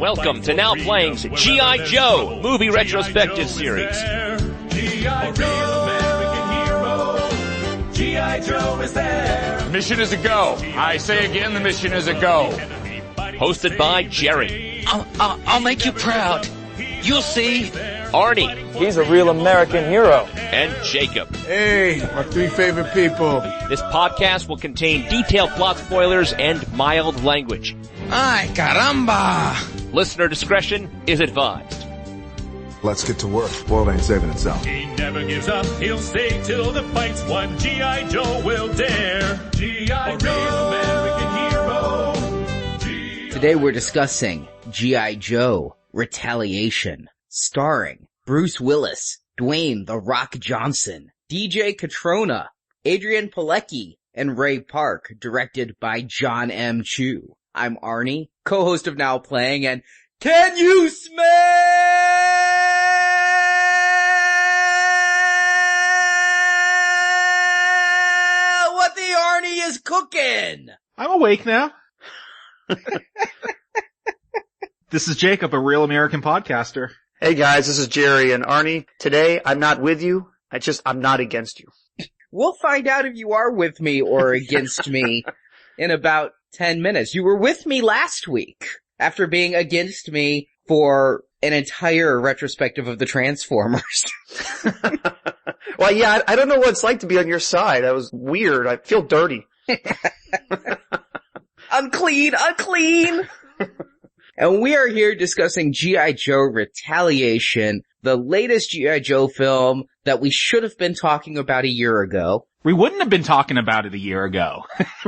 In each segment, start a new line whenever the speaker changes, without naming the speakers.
Welcome to Now Playing's G.I. Joe movie retrospective series.
G.I. Joe, American hero. G.I. Joe is there.
Mission is a go. I say again, the mission is a go.
Hosted by Jerry.
I'll make you proud. You'll see.
Arnie.
He's a real American hero.
And Jakob.
Hey, my three favorite people.
This podcast will contain detailed plot spoilers and mild language.
Ay, caramba!
Listener discretion is advised.
Let's get to work. World ain't saving itself.
He never gives up. He'll stay till the fight's won. G.I. Joe will dare. G.I. Joe, American hero.
Today we're discussing G.I. Joe, Retaliation, starring Bruce Willis, Dwayne "The Rock" Johnson, DJ Catrona, Adrian Pilecki, and Ray Park, directed by John M. Chu. I'm Arnie, co-host of Now Playing, and can you smell what the Arnie is cooking?
I'm awake now. This is Jakob, a real American podcaster.
Hey guys, this is Jerry and Arnie. Today, I'm not with you. I'm not against you.
We'll find out if you are with me or against me in about 10 minutes. You were with me last week after being against me for an entire retrospective of the Transformers.
Well, yeah, I don't know what it's like to be on your side. That was weird. I feel dirty.
Unclean. And we are here discussing G.I. Joe Retaliation, the latest G.I. Joe film that we should have been talking about a year ago.
We wouldn't have been talking about it a year ago.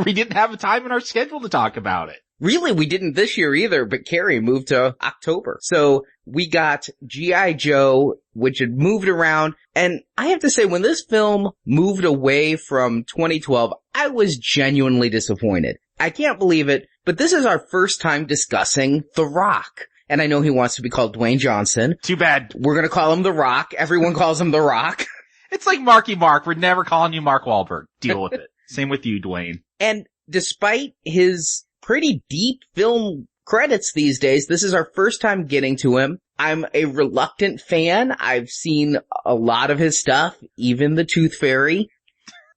We didn't have a time in our schedule to talk about it.
Really, we didn't this year either, but Carrie moved to October. So we got G.I. Joe, which had moved around. And I have to say, when this film moved away from 2012, I was genuinely disappointed. I can't believe it, but this is our first time discussing The Rock. And I know he wants to be called Dwayne Johnson.
Too bad.
We're gonna call him The Rock. Everyone calls him The Rock.
It's like Marky Mark. We're never calling you Mark Wahlberg. Deal with it. Same with you, Dwayne.
And despite his pretty deep film credits these days, this is our first time getting to him. I'm a reluctant fan. I've seen a lot of his stuff, even The Tooth Fairy.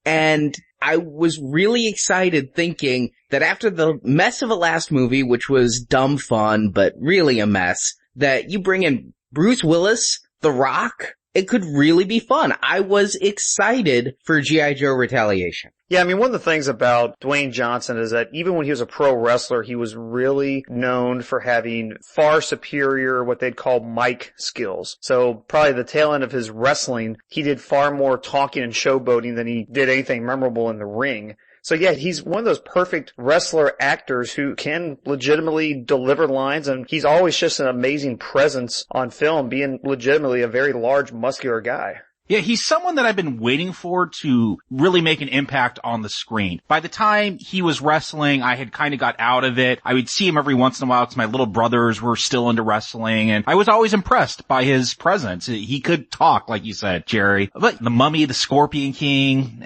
And I was really excited thinking that after the mess of a last movie, which was dumb fun, but really a mess, that you bring in Bruce Willis, The Rock, it could really be fun. I was excited for G.I. Joe Retaliation.
Yeah, I mean, one of the things about Dwayne Johnson is that even when he was a pro wrestler, he was really known for having far superior, what they'd call mic skills. So probably the tail end of his wrestling, he did far more talking and showboating than he did anything memorable in the ring. So yeah, he's one of those perfect wrestler actors who can legitimately deliver lines, and he's always just an amazing presence on film, being legitimately a very large, muscular guy.
Yeah, he's someone that I've been waiting for to really make an impact on the screen. By the time he was wrestling, I had kind of got out of it. I would see him every once in a while because my little brothers were still into wrestling, and I was always impressed by his presence. He could talk, like you said, Jerry. But The Mummy, The Scorpion King,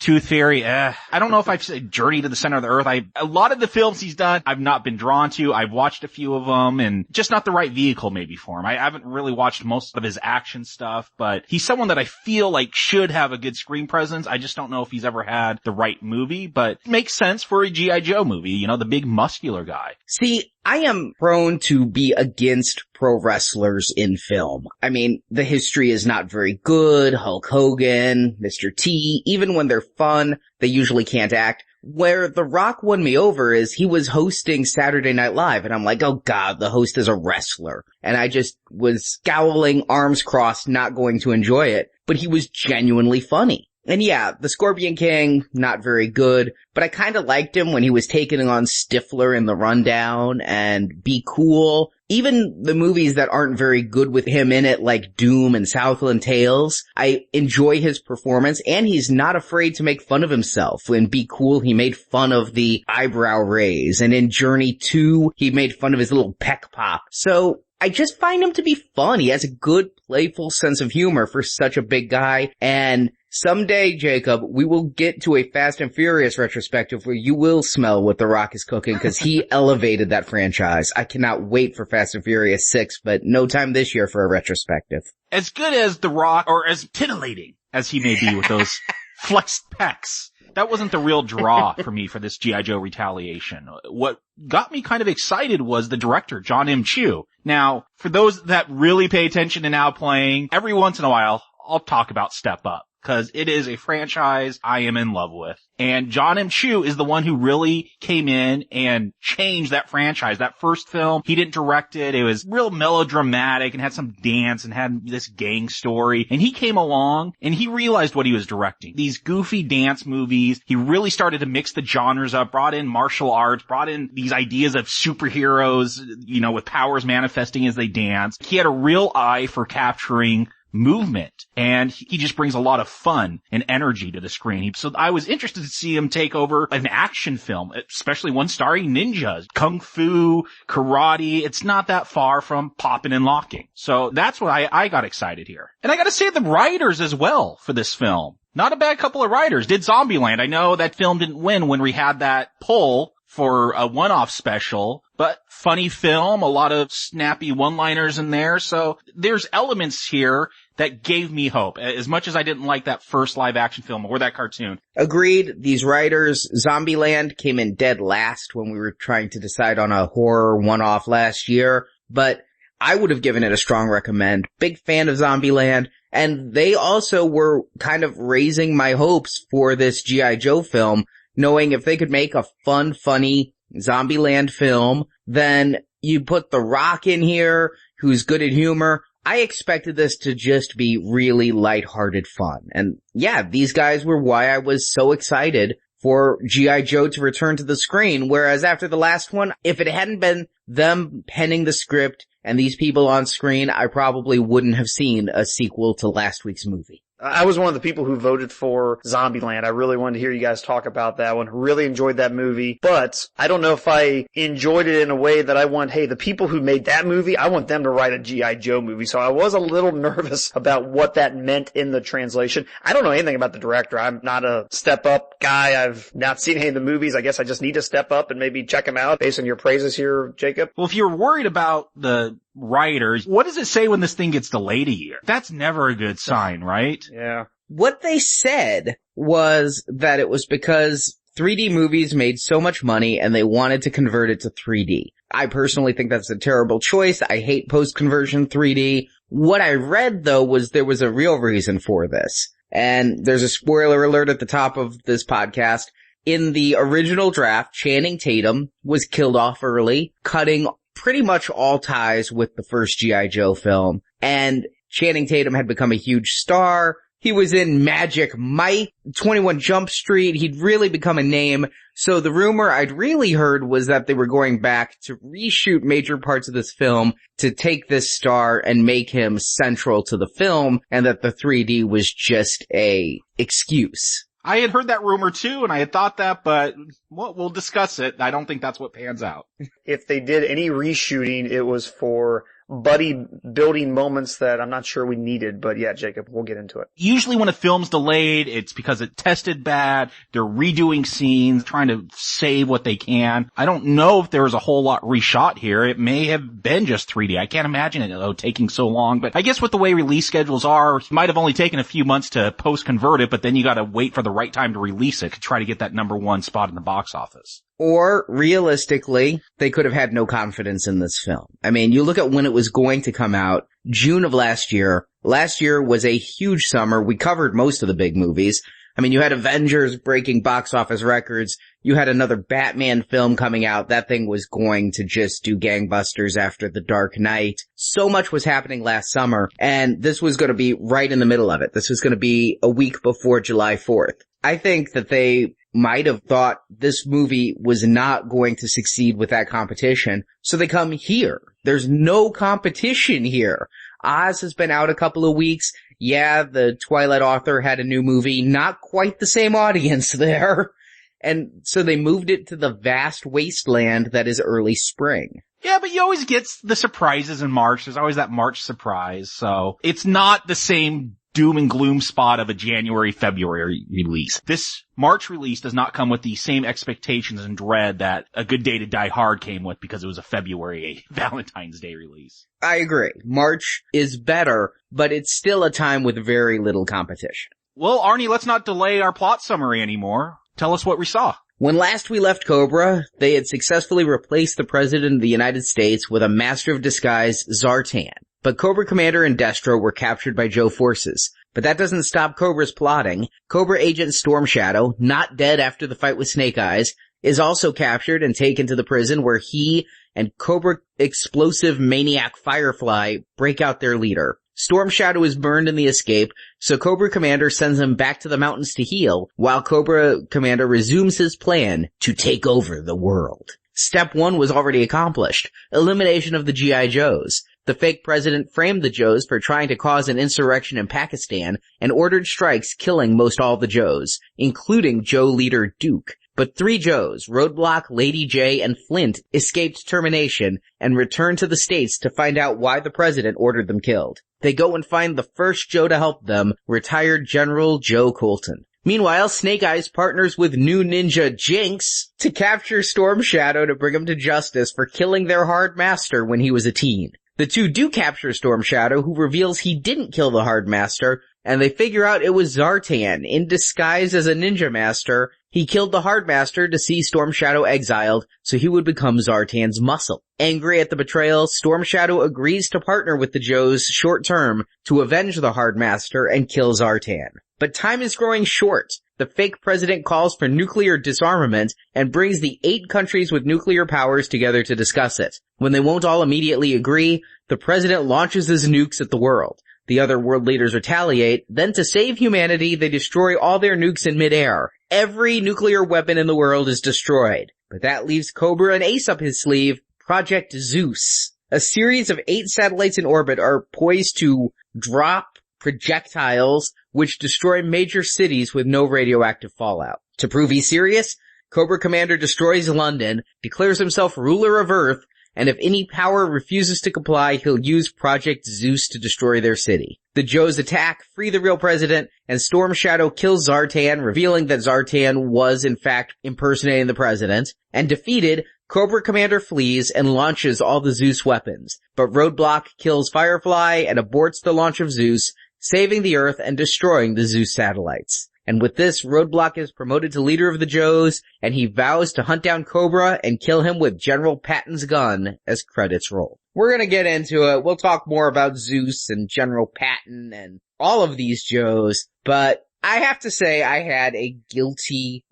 Tooth Fairy, I don't know if I've said Journey to the Center of the Earth. A lot of the films he's done, I've not been drawn to. I've watched a few of them, and just not the right vehicle maybe for him. I haven't really watched most of his action stuff, but he's someone that I feel like should have a good screen presence. I just don't know if he's ever had the right movie, but it makes sense for a G.I. Joe movie, you know, the big muscular guy.
See, I am prone to be against pro wrestlers in film. I mean, the history is not very good. Hulk Hogan, Mr. T, even when they're fun, they usually can't act. Where The Rock won me over is he was hosting Saturday Night Live, and I'm like, oh god, the host is a wrestler. And I just was scowling, arms crossed, not going to enjoy it. But he was genuinely funny. And yeah, The Scorpion King, not very good, but I kinda liked him when he was taking on Stifler in The Rundown and Be Cool. Even the movies that aren't very good with him in it, like Doom and Southland Tales, I enjoy his performance, and he's not afraid to make fun of himself. In Be Cool, he made fun of the eyebrow raise, and in Journey 2, he made fun of his little peck pop. So I just find him to be fun. He has a good, playful sense of humor for such a big guy, and Someday, Jacob, we will get to a Fast and Furious retrospective where you will smell what The Rock is cooking because he elevated that franchise. I cannot wait for Fast and Furious 6, but no time this year for a retrospective.
As good as The Rock, or as titillating as he may be with those flexed pecs, that wasn't the real draw for me for this G.I. Joe Retaliation. What got me kind of excited was the director, John M. Chu. Now, for those that really pay attention to Now Playing, every once in a while, I'll talk about Step Up, because it is a franchise I am in love with. And John M. Chu is the one who really came in and changed that franchise. That first film, he didn't direct it. It was real melodramatic and had some dance and had this gang story. And he came along and he realized what he was directing. These goofy dance movies. He really started to mix the genres up, brought in martial arts, brought in these ideas of superheroes, you know, with powers manifesting as they dance. He had a real eye for capturing movement, and he just brings a lot of fun and energy to the screen. So I was interested to see him take over an action film, especially one starring ninjas, kung fu, karate. It's not that far from popping and locking. So that's what I got excited here. And I gotta say the writers as well for this film. Not a bad couple of writers. Did Zombieland. I know that film didn't win when we had that poll for a one-off special, but funny film, a lot of snappy one-liners in there. So there's elements here that gave me hope, as much as I didn't like that first live-action film or that cartoon.
Agreed. These writers, Zombieland came in dead last when we were trying to decide on a horror one-off last year, but I would have given it a strong recommend. Big fan of Zombieland, and they also were kind of raising my hopes for this G.I. Joe film, knowing if they could make a fun, funny Zombieland film, then you put The Rock in here, who's good at humor. I expected this to just be really lighthearted fun. And yeah, these guys were why I was so excited for G.I. Joe to return to the screen, whereas after the last one, if it hadn't been them penning the script and these people on screen, I probably wouldn't have seen a sequel to last week's movie.
I was one of the people who voted for Zombieland. I really wanted to hear you guys talk about that one. Really enjoyed that movie, but I don't know if I enjoyed it in a way that I want, hey, the people who made that movie, I want them to write a G.I. Joe movie. So I was a little nervous about what that meant in the translation. I don't know anything about the director. I'm not a Step Up guy. I've not seen any of the movies. I guess I just need to step up and maybe check them out based on your praises here, Jacob.
Well, if you're worried about the writers, what does it say when this thing gets delayed a year? That's never a good sign, right?
Yeah.
What they said was that it was because 3D movies made so much money and they wanted to convert it to 3D. I personally think that's a terrible choice. I hate post-conversion 3D. What I read, though, was there was a real reason for this. And there's a spoiler alert at the top of this podcast. In the original draft, Channing Tatum was killed off early, cutting pretty much all ties with the first G.I. Joe film. And Channing Tatum had become a huge star. He was in Magic Mike, 21 Jump Street. He'd really become a name. So the rumor I'd really heard was that they were going back to reshoot major parts of this film to take this star and make him central to the film, and that the 3D was just a excuse.
I had heard that rumor too, and I had thought that, but we'll discuss it. I don't think that's what pans out.
If they did any reshooting, it was for buddy building moments that I'm not sure we needed, but yeah, Jacob, we'll get into it.
Usually when a film's delayed, it's because it tested bad, they're redoing scenes, trying to save what they can. I don't know if there was a whole lot reshot here. It may have been just 3D. I can't imagine it taking so long, but I guess with the way release schedules are, it might have only taken a few months to post-convert it, but then you gotta wait for the right time to release it to try to get that #1 spot in the box office.
Or, realistically, they could have had no confidence in this film. I mean, you look at when it was going to come out, June of last year. Last year was a huge summer. We covered most of the big movies. I mean, you had Avengers breaking box office records. You had another Batman film coming out. That thing was going to just do gangbusters after The Dark Knight. So much was happening last summer, and this was going to be right in the middle of it. This was going to be a week before July 4th. I think that they might have thought this movie was not going to succeed with that competition, so they come here. There's no competition here. Oz has been out a couple of weeks. Yeah, the Twilight author had a new movie. Not quite the same audience there. And so they moved it to the vast wasteland that is early spring.
Yeah, but you always get the surprises in March. There's always that March surprise. So it's not the same doom and gloom spot of a January-February release. This March release does not come with the same expectations and dread that A Good Day to Die Hard came with because it was a February Valentine's Day release.
I agree. March is better, but it's still a time with very little competition.
Well, Arnie, let's not delay our plot summary anymore. Tell us what we saw.
When last we left Cobra, they had successfully replaced the President of the United States with a master of disguise, Zartan. But Cobra Commander and Destro were captured by Joe forces. But that doesn't stop Cobra's plotting. Cobra agent Storm Shadow, not dead after the fight with Snake Eyes, is also captured and taken to the prison where he and Cobra explosive maniac Firefly break out their leader. Storm Shadow is burned in the escape, so Cobra Commander sends him back to the mountains to heal, while Cobra Commander resumes his plan to take over the world. Step 1 was already accomplished. Elimination of the G.I. Joes. The fake president framed the Joes for trying to cause an insurrection in Pakistan and ordered strikes killing most all the Joes, including Joe leader Duke. But 3 Joes, Roadblock, Lady J, and Flint, escaped termination and returned to the States to find out why the president ordered them killed. They go and find the first Joe to help them, retired General Joe Colton. Meanwhile, Snake Eyes partners with new ninja Jinx to capture Storm Shadow to bring him to justice for killing their hard master when he was a teen. The two do capture Storm Shadow, who reveals he didn't kill the hard master, and they figure out it was Zartan, in disguise as a ninja master. He killed the hard master to see Storm Shadow exiled, so he would become Zartan's muscle. Angry at the betrayal, Storm Shadow agrees to partner with the Joes short term to avenge the hard master and kill Zartan. But time is growing short. The fake president calls for nuclear disarmament and brings the 8 countries with nuclear powers together to discuss it. When they won't all immediately agree, the president launches his nukes at the world. The other world leaders retaliate, then to save humanity, they destroy all their nukes in midair. Every nuclear weapon in the world is destroyed. But that leaves Cobra an ace up his sleeve, Project Zeus. A series of 8 satellites in orbit are poised to drop projectiles which destroy major cities with no radioactive fallout. To prove he's serious, Cobra Commander destroys London, declares himself ruler of Earth, and if any power refuses to comply, he'll use Project Zeus to destroy their city. The Joes attack, free the real president, and Storm Shadow kills Zartan, revealing that Zartan was in fact impersonating the president. And defeated, Cobra Commander flees and launches all the Zeus weapons. But Roadblock kills Firefly and aborts the launch of Zeus, saving the Earth and destroying the Zeus satellites. And with this, Roadblock is promoted to leader of the Joes, and he vows to hunt down Cobra and kill him with General Patton's gun as credits roll. We're gonna get into it. We'll talk more about Zeus and General Patton and all of these Joes, but I have to say I had a guilty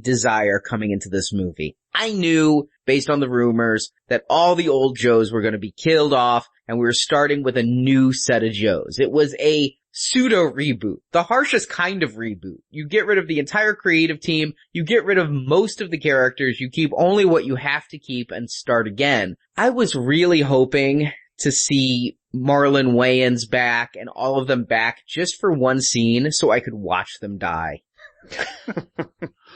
desire coming into this movie. I knew, based on the rumors, that all the old Joes were gonna be killed off, and we were starting with a new set of Joes. It was a pseudo-reboot. The harshest kind of reboot. You get rid of the entire creative team, you get rid of most of the characters, you keep only what you have to keep and start again. I was really hoping to see Marlon Wayans back and all of them back just for one scene so I could watch them die.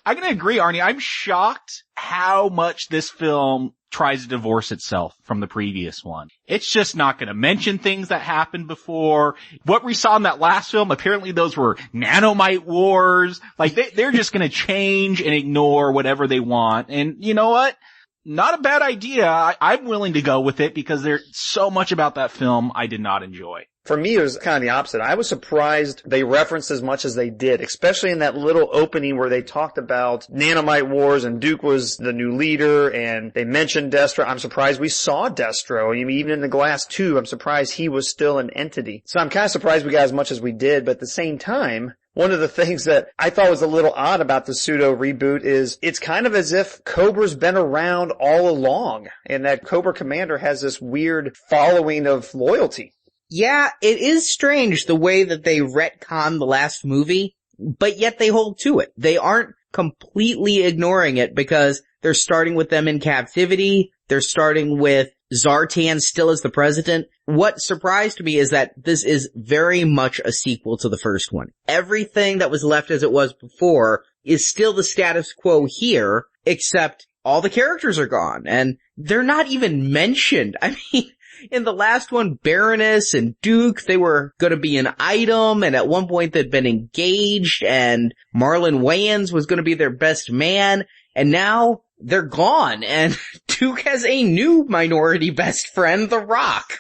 I'm gonna agree, Arnie. I'm shocked how much this film tries to divorce itself from the previous one. It's just not gonna mention things that happened before. What we saw in that last film, apparently those were nanomite wars. Like, they're just gonna change and ignore whatever they want. And you know what? Not a bad idea. I'm willing to go with it because there's so much about that film I did not enjoy.
For me, it was kind of the opposite. I was surprised they referenced as much as they did, especially in that little opening where they talked about nanomite wars and Duke was the new leader and they mentioned Destro. I'm surprised we saw Destro. I mean, even in the Glass 2, I'm surprised he was still an entity. So I'm kind of surprised we got as much as we did, but at the same time, one of the things that I thought was a little odd about the pseudo reboot is it's kind of as if Cobra's been around all along and that Cobra Commander has this weird following of loyalty.
Yeah, it is strange the way that they retcon the last movie, but yet they hold to it. They aren't completely ignoring it because they're starting with them in captivity. They're starting with Zartan still as the president. What surprised me is that this is very much a sequel to the first one. Everything that was left as it was before is still the status quo here, except all the characters are gone and they're not even mentioned. I mean, in the last one, Baroness and Duke, they were going to be an item, and at one point they'd been engaged, and Marlon Wayans was going to be their best man, and now they're gone, and Duke has a new minority best friend, The Rock.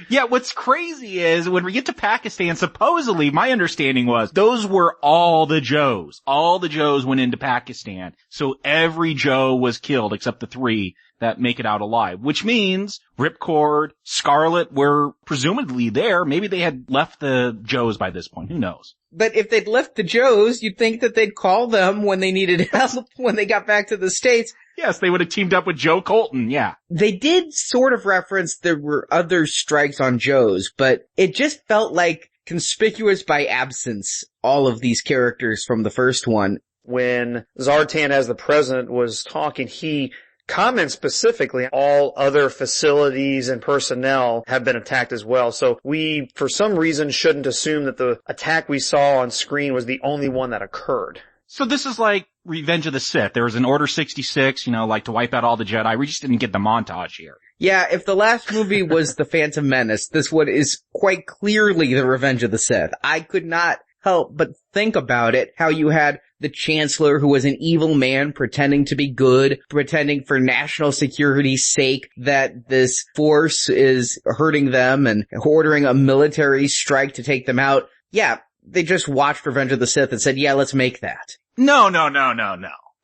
Yeah, what's crazy is when we get to Pakistan, supposedly, my understanding was, those were all the Joes. All the Joes went into Pakistan. So every Joe was killed except the 3 that make it out alive, which means Ripcord, Scarlet were presumably there. Maybe they had left the Joes by this point. Who knows?
But if they'd left the Joes, you'd think that they'd call them when they needed help when they got back to the States.
Yes, they would have teamed up with Joe Colton, yeah.
They did sort of reference there were other strikes on Joes, but it just felt like conspicuous by absence, all of these characters from the first one.
When Zartan, as the president, was talking, he comments specifically all other facilities and personnel have been attacked as well. So we, for some reason, shouldn't assume that the attack we saw on screen was the only one that occurred.
So this is like Revenge of the Sith. There was an Order 66, like to wipe out all the Jedi. We just didn't get the montage here.
Yeah, if the last movie was The Phantom Menace, this one is quite clearly the Revenge of the Sith. I could not help but think about it, how you had the Chancellor, who was an evil man pretending to be good, pretending for national security's sake that this force is hurting them and ordering a military strike to take them out. Yeah, they just watched Revenge of the Sith and said, yeah, let's make that.
No.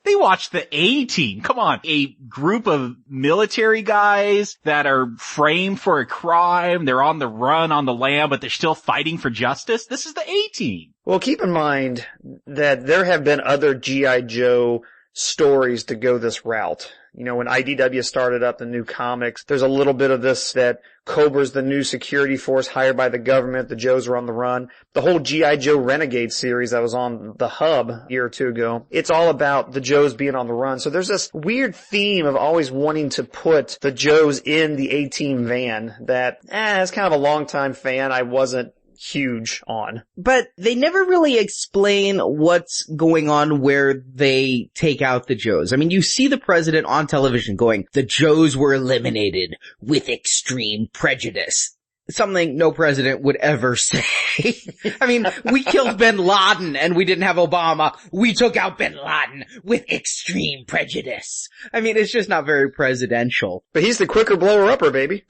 They watched the A-Team. Come on. A group of military guys that are framed for a crime. They're on the run on the lam, but they're still fighting for justice. This is the A-Team.
Well, keep in mind that there have been other G.I. Joe stories to go this route. When IDW started up the new comics, there's a little bit of this that Cobra's the new security force hired by the government. The Joes are on the run. The whole G.I. Joe Renegade series that was on the Hub a year or two ago, it's all about the Joes being on the run. So there's this weird theme of always wanting to put the Joes in the A-Team van that, as kind of a longtime fan, I wasn't huge on.
But they never really explain what's going on where they take out the Joes. I mean, you see the president on television going, the Joes were eliminated with extreme prejudice. Something no president would ever say. I mean, we killed bin Laden and we didn't have Obama. We took out bin Laden with extreme prejudice. I mean, it's just not very presidential.
But he's the quicker blower-upper, baby.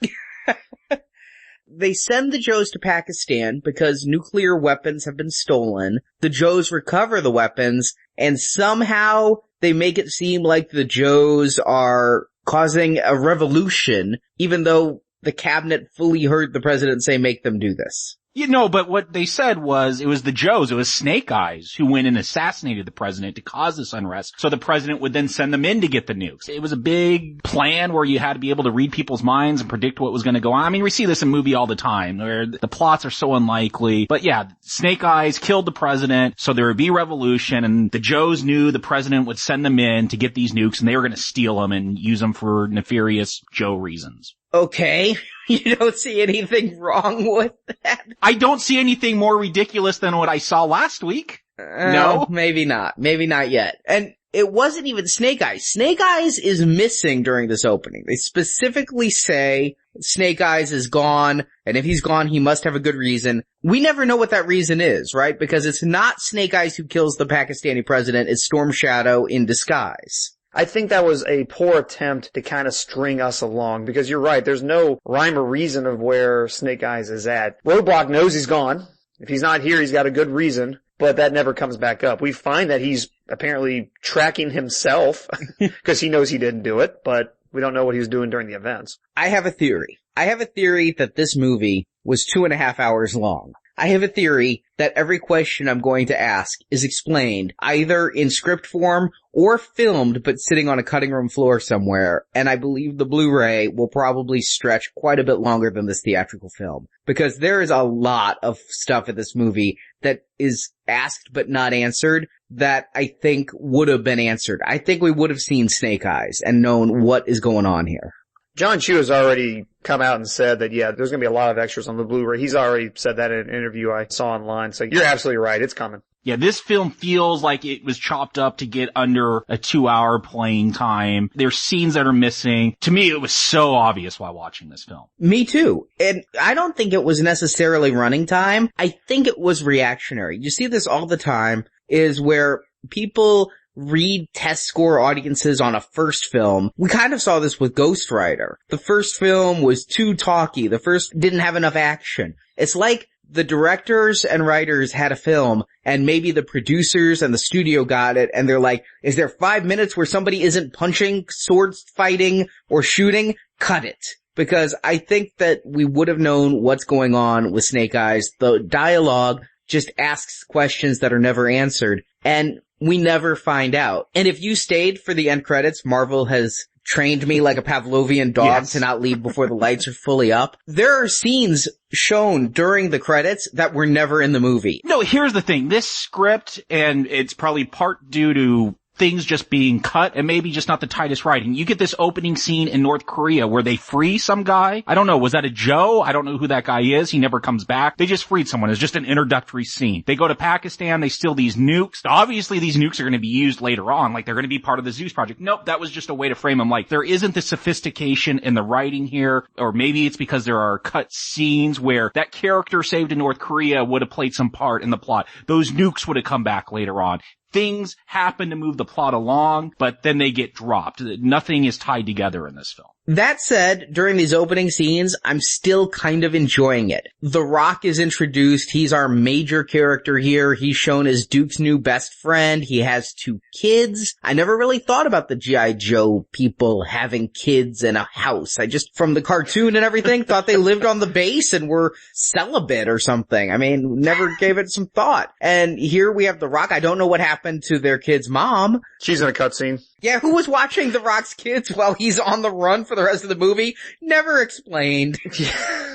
They send the Joes to Pakistan because nuclear weapons have been stolen. The Joes recover the weapons, and somehow they make it seem like the Joes are causing a revolution, even though the cabinet fully heard the president say make them do this.
But what they said was it was the Joes, it was Snake Eyes who went and assassinated the president to cause this unrest. So the president would then send them in to get the nukes. It was a big plan where you had to be able to read people's minds and predict what was going to go on. I mean, we see this in movie all the time where the plots are so unlikely. But yeah, Snake Eyes killed the president, so there would be revolution, and the Joes knew the president would send them in to get these nukes, and they were going to steal them and use them for nefarious Joe reasons.
Okay. You don't see anything wrong with that?
I don't see anything more ridiculous than what I saw last week. No?
Maybe not. Maybe not yet. And it wasn't even Snake Eyes. Snake Eyes is missing during this opening. They specifically say Snake Eyes is gone, and if he's gone, he must have a good reason. We never know what that reason is, right? Because it's not Snake Eyes who kills the Pakistani president, it's Storm Shadow in disguise.
I think that was a poor attempt to kind of string us along, because you're right, there's no rhyme or reason of where Snake Eyes is at. Roadblock knows he's gone. If he's not here, he's got a good reason, but that never comes back up. We find that he's apparently tracking himself, because he knows he didn't do it, but we don't know what he was doing during the events.
I have a theory. I have a theory that this movie was 2.5 hours long. I have a theory that every question I'm going to ask is explained either in script form or filmed but sitting on a cutting room floor somewhere, and I believe the Blu-ray will probably stretch quite a bit longer than this theatrical film, because there is a lot of stuff in this movie that is asked but not answered that I think would have been answered. I think we would have seen Snake Eyes and known what is going on here.
John Chu has already come out and said that, yeah, there's going to be a lot of extras on the Blu-ray. He's already said that in an interview I saw online. So you're absolutely right. It's coming.
Yeah, this film feels like it was chopped up to get under a 2-hour playing time. There's scenes that are missing. To me, it was so obvious while watching this film.
Me too. And I don't think it was necessarily running time. I think it was reactionary. You see this all the time, is where people read test score audiences on a first film. We kind of saw this with Ghost Rider. The first film was too talky. The first didn't have enough action. It's like the directors and writers had a film, and maybe the producers and the studio got it, and they're like, is there 5 minutes where somebody isn't punching, swords fighting, or shooting? Cut it. Because I think that we would have known what's going on with Snake Eyes. The dialogue just asks questions that are never answered, and we never find out. And if you stayed for the end credits, Marvel has trained me like a Pavlovian dog to not leave before the lights are fully up. There are scenes shown during the credits that were never in the movie.
No, here's the thing. This script, and it's probably part due to things just being cut and maybe just not the tightest writing. You get this opening scene in North Korea where they free some guy. I don't know. Was that a Joe? I don't know who that guy is. He never comes back. They just freed someone. It's just an introductory scene. They go to Pakistan. They steal these nukes. Obviously, these nukes are going to be used later on. Like, they're going to be part of the Zeus project. Nope. That was just a way to frame them. Like, there isn't the sophistication in the writing here. Or maybe it's because there are cut scenes where that character saved in North Korea would have played some part in the plot. Those nukes would have come back later on. Things happen to move the plot along, but then they get dropped. Nothing is tied together in this film.
That said, during these opening scenes, I'm still kind of enjoying it. The Rock is introduced. He's our major character here. He's shown as Duke's new best friend. He has 2 kids. I never really thought about the G.I. Joe people having kids in a house. I just, from the cartoon and everything, thought they lived on the base and were celibate or something. I mean, never gave it some thought. And here we have The Rock. I don't know what happened to their kid's mom.
She's in a cutscene.
Yeah, who was watching The Rock's kids while he's on the run for the rest of the movie? Never explained.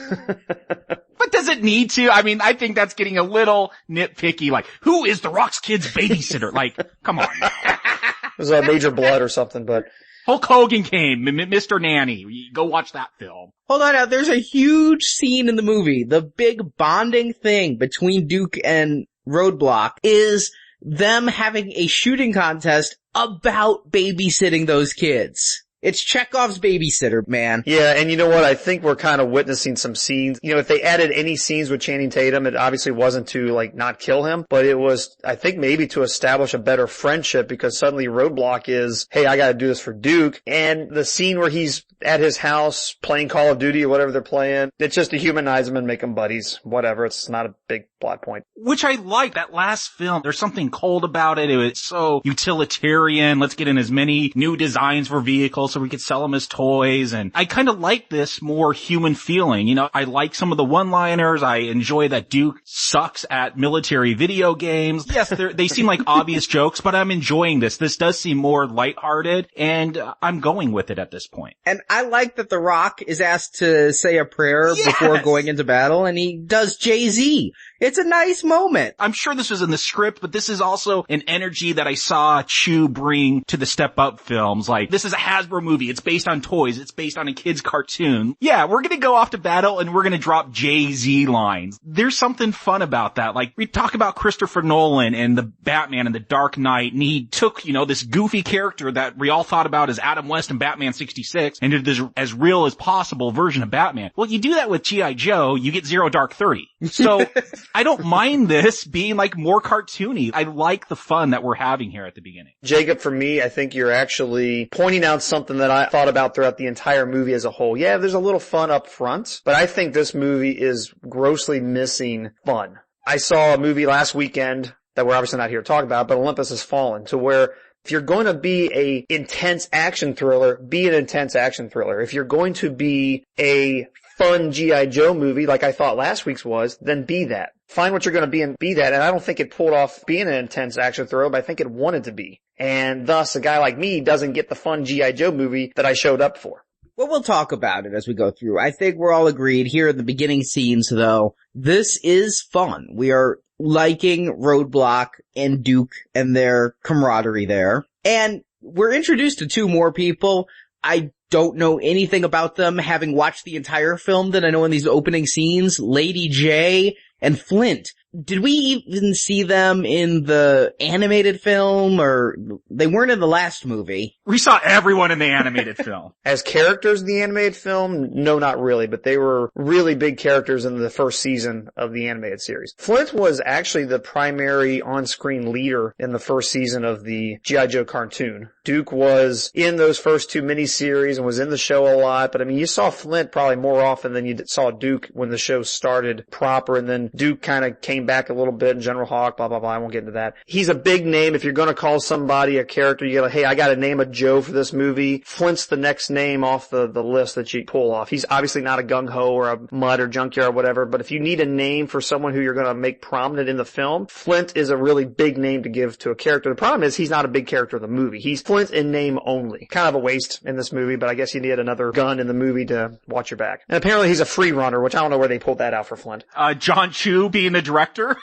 But does it need to? I mean, I think that's getting a little nitpicky. Like, who is The Rock's kid's babysitter? Like, come on.
It was Major Blood or something, but
Hulk Hogan came, Mr. Nanny. Go watch that film.
Hold on now, there's a huge scene in the movie. The big bonding thing between Duke and Roadblock is them having a shooting contest about babysitting those kids. It's Chekhov's babysitter, man.
Yeah, and you know what? I think we're kind of witnessing some scenes. You know, if they added any scenes with Channing Tatum, it obviously wasn't to, like, not kill him, but it was, I think, maybe to establish a better friendship, because suddenly Roadblock is, hey, I gotta do this for Duke. And the scene where he's at his house playing Call of Duty or whatever they're playing, it's just to humanize them and make them buddies. Whatever. It's not a big plot point.
Which I like. That last film, there's something cold about it. It was so utilitarian. Let's get in as many new designs for vehicles so we could sell them as toys. And I kind of like this more human feeling. You know, I like some of the one-liners. I enjoy that Duke sucks at military video games. Yes, they seem like obvious jokes, but I'm enjoying this. This does seem more lighthearted, and I'm going with it at this point.
And I like that The Rock is asked to say a prayer before going into battle, and he does Jay-Z. It's a nice moment.
I'm sure this was in the script, but this is also an energy that I saw Chew bring to the Step Up films. Like, this is a Hasbro movie. It's based on toys. It's based on a kid's cartoon. Yeah, we're gonna go off to battle and we're gonna drop Jay-Z lines. There's something fun about that. Like, we talk about Christopher Nolan and the Batman and the Dark Knight, and he took, you know, this goofy character that we all thought about as Adam West and Batman 66 and did this as real as possible version of Batman. Well, you do that with G.I. Joe, you get Zero Dark 30. So, I don't mind this being like more cartoony. I like the fun that we're having here at the beginning.
Jacob, for me, I think you're actually pointing out something that I thought about throughout the entire movie as a whole. Yeah, there's a little fun up front, but I think this movie is grossly missing fun. I saw a movie last weekend that we're obviously not here to talk about, but Olympus Has Fallen, to where if you're going to be a intense action thriller, be an intense action thriller. If you're going to be a fun G.I. Joe movie like I thought last week's was, then be that. Find what you're going to be and be that. And I don't think it pulled off being an intense action thriller, but I think it wanted to be. And thus, a guy like me doesn't get the fun G.I. Joe movie that I showed up for.
Well, we'll talk about it as we go through. I think we're all agreed here in the beginning scenes, though. This is fun. We are liking Roadblock and Duke and their camaraderie there. And we're introduced to 2 more people. I don't know anything about them, having watched the entire film that I know in these opening scenes, Lady J and Flint. Did we even see them in the animated film, or they weren't in the last movie?
We saw everyone in the animated film.
As characters in the animated film, no, not really, but they were really big characters in the first season of the animated series. Flint was actually the primary on-screen leader in the first season of the G.I. Joe cartoon. Duke was in those first two miniseries and was in the show a lot, but I mean, you saw Flint probably more often than you saw Duke when the show started proper, and then Duke kind of came back a little bit in General Hawk, blah, blah, blah. I won't get into that. He's a big name. If you're going to call somebody a character, you gotta, hey, I got to name a Joe for this movie. Flint's the next name off the list that you pull off. He's obviously not a gung-ho or a Mud or Junkyard or whatever, but if you need a name for someone who you're going to make prominent in the film, Flint is a really big name to give to a character. The problem is he's not a big character in the movie. He's Flint in name only. Kind of a waste in this movie, but I guess you need another gun in the movie to watch your back. And apparently he's a free runner, which I don't know where they pulled that out for Flint.
John Chu being the director.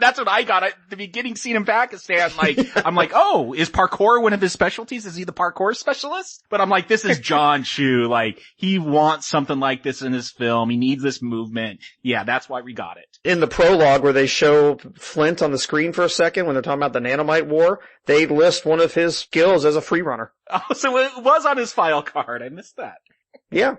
That's what I got at the beginning scene in Pakistan. I'm like, oh, is parkour one of his specialties? Is he the parkour specialist? But I'm like, this is John Chu. Like, he wants something like this in his film. He needs this movement. Yeah, that's why we got it.
In the prologue where they show Flint on the screen for a second when they're talking about the Nanomite War, they list one of his skills as a free runner.
Oh, so it was on his file card. I missed that.
Yeah.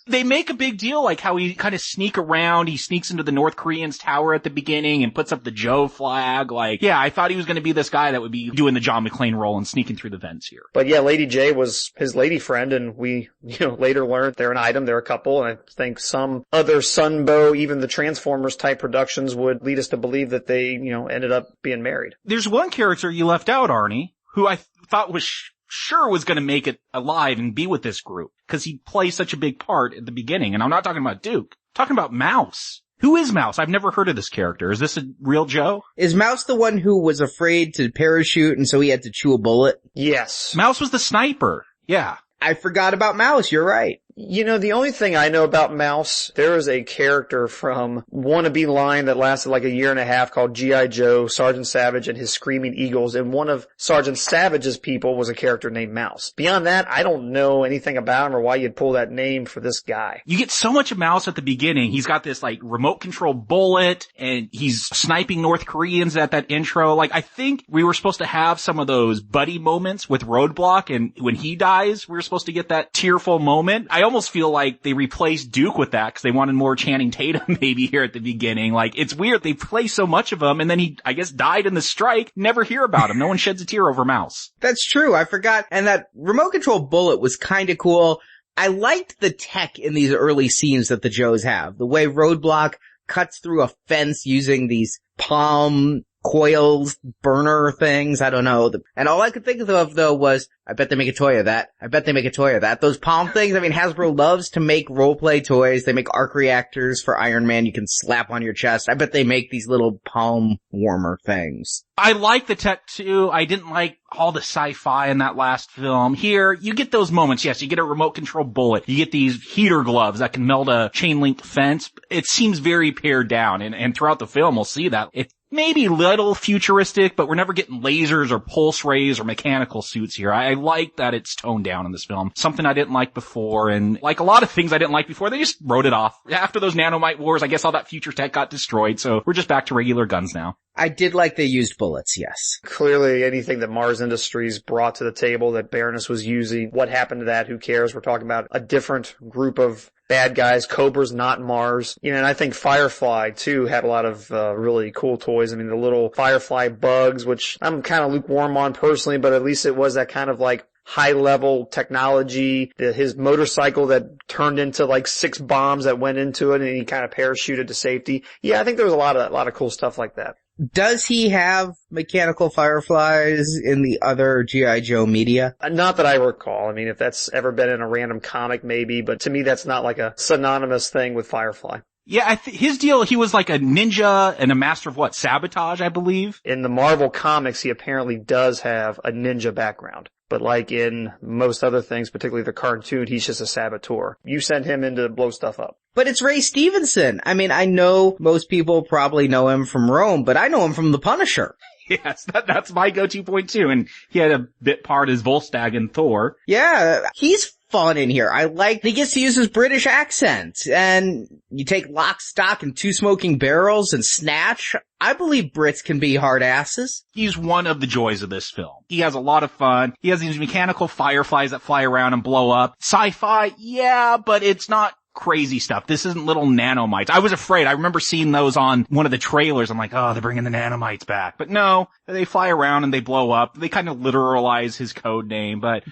They make a big deal, like how he kind of sneak around. He sneaks into the North Koreans' tower at the beginning and puts up the Joe flag. Like, yeah, I thought he was going to be this guy that would be doing the John McClane role and sneaking through the vents here.
But yeah, Lady J was his lady friend, and we, later learned they're an item, they're a couple, and I think some other Sunbow, even the Transformers type productions would lead us to believe that they, ended up being married.
There's one character you left out, Arnie, who I thought was sure was going to make it alive and be with this group, because he plays such a big part at the beginning. And I'm not talking about Duke. I'm talking about Mouse. Who is Mouse? I've never heard of this character. Is this a real Joe?
Is Mouse the one who was afraid to parachute and so he had to chew a bullet?
Yes.
Mouse was the sniper. Yeah.
I forgot about Mouse. You're right.
The only thing I know about Mouse, there is a character from wannabe line that lasted like a year and a half called G.I. Joe, Sergeant Savage, and his Screaming Eagles, and one of Sergeant Savage's people was a character named Mouse. Beyond that, I don't know anything about him or why you'd pull that name for this guy.
You get so much of Mouse at the beginning. He's got this like remote control bullet, and he's sniping North Koreans at that intro. Like, I think we were supposed to have some of those buddy moments with Roadblock, and when he dies, we were supposed to get that tearful moment. I almost feel like they replaced Duke with that because they wanted more Channing Tatum maybe here at the beginning. Like, it's weird. They play so much of him, and then he, I guess, died in the strike. Never hear about him. No one sheds a tear over Mouse.
That's true. I forgot. And that remote control bullet was kind of cool. I liked the tech in these early scenes that the Joes have. The way Roadblock cuts through a fence using these palm coils, burner things, I don't know. And all I could think of, though, was, I bet they make a toy of that. I bet they make a toy of that. Those palm things, I mean, Hasbro loves to make role-play toys. They make arc reactors for Iron Man you can slap on your chest. I bet they make these little palm warmer things.
I like the tech, too. I didn't like all the sci-fi in that last film. Here, you get those moments. Yes, you get a remote control bullet. You get these heater gloves that can melt a chain link fence. It seems very pared down, and throughout the film, we'll see that. It's maybe a little futuristic, but we're never getting lasers or pulse rays or mechanical suits here. I like that it's toned down in this film. Something I didn't like before, and like a lot of things I didn't like before, they just wrote it off. After those nanomite wars, I guess all that future tech got destroyed, so we're just back to regular guns now.
I did like they used bullets, yes.
Clearly anything that Mars Industries brought to the table that Baroness was using, what happened to that, who cares? We're talking about a different group of bad guys. Cobra's not Mars. And I think Firefly, too, had a lot of really cool toys. I mean, the little Firefly bugs, which I'm kind of lukewarm on personally, but at least it was that kind of like high-level technology. His motorcycle that turned into like 6 bombs that went into it, and he kind of parachuted to safety. Yeah, I think there was a lot of cool stuff like that.
Does he have mechanical fireflies in the other G.I. Joe media?
Not that I recall. I mean, if that's ever been in a random comic, maybe, but to me that's not like a synonymous thing with Firefly.
Yeah, his deal, he was like a ninja and a master of sabotage, I believe.
In the Marvel comics, he apparently does have a ninja background. But like in most other things, particularly the cartoon, he's just a saboteur. You send him in to blow stuff up.
But it's Ray Stevenson. I mean, I know most people probably know him from Rome, but I know him from The Punisher.
Yes, that's my go-to point too. And he had a bit part as Volstagg in Thor.
Yeah, he's fun in here. I like he gets to use his British accent, and you take Lock, Stock, and Two Smoking Barrels and Snatch. I believe Brits can be hard asses.
He's one of the joys of this film. He has a lot of fun. He has these mechanical fireflies that fly around and blow up. Sci-fi, yeah, but it's not crazy stuff. This isn't little nanomites. I was afraid. I remember seeing those on one of the trailers. I'm like, oh, they're bringing the nanomites back. But no, they fly around and they blow up. They kind of literalize his code name. But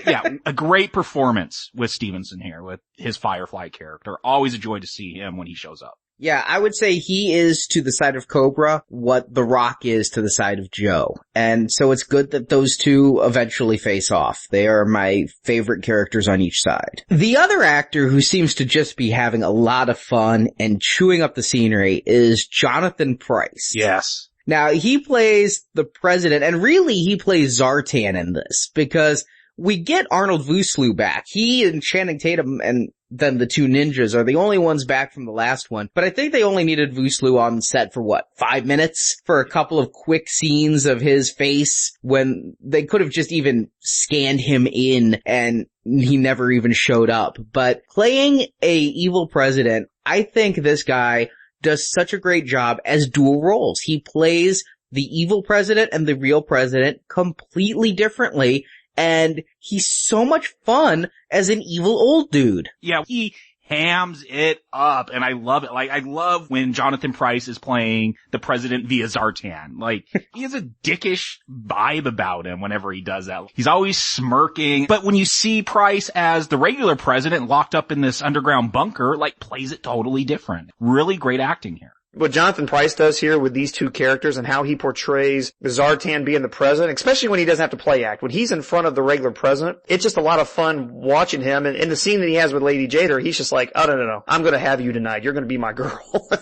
yeah, a great performance with Stevenson here with his Firefly character. Always a joy to see him when he shows up.
Yeah, I would say he is to the side of Cobra what The Rock is to the side of Joe. And so it's good that those two eventually face off. They are my favorite characters on each side. The other actor who seems to just be having a lot of fun and chewing up the scenery is Jonathan Pryce.
Yes.
Now, he plays the president, and really he plays Zartan in this, because we get Arnold Vosloo back. He and Channing Tatum and then the two ninjas are the only ones back from the last one. But I think they only needed Vosloo on set for 5 minutes? For a couple of quick scenes of his face when they could have just even scanned him in and he never even showed up. But playing a evil president, I think this guy does such a great job as dual roles. He plays the evil president and the real president completely differently. And he's so much fun as an evil old dude.
Yeah, he hams it up, and I love it. Like, I love when Jonathan Pryce is playing the president via Zartan. Like, he has a dickish vibe about him whenever he does that. He's always smirking. But when you see Pryce as the regular president locked up in this underground bunker, like, plays it totally different. Really great acting here.
What Jonathan Pryce does here with these two characters and how he portrays Zartan being the president, especially when he doesn't have to play act. When he's in front of the regular president, it's just a lot of fun watching him. And in the scene that he has with Lady Jader, he's just like, oh, no, I'm going to have you tonight. You're going to be my girl.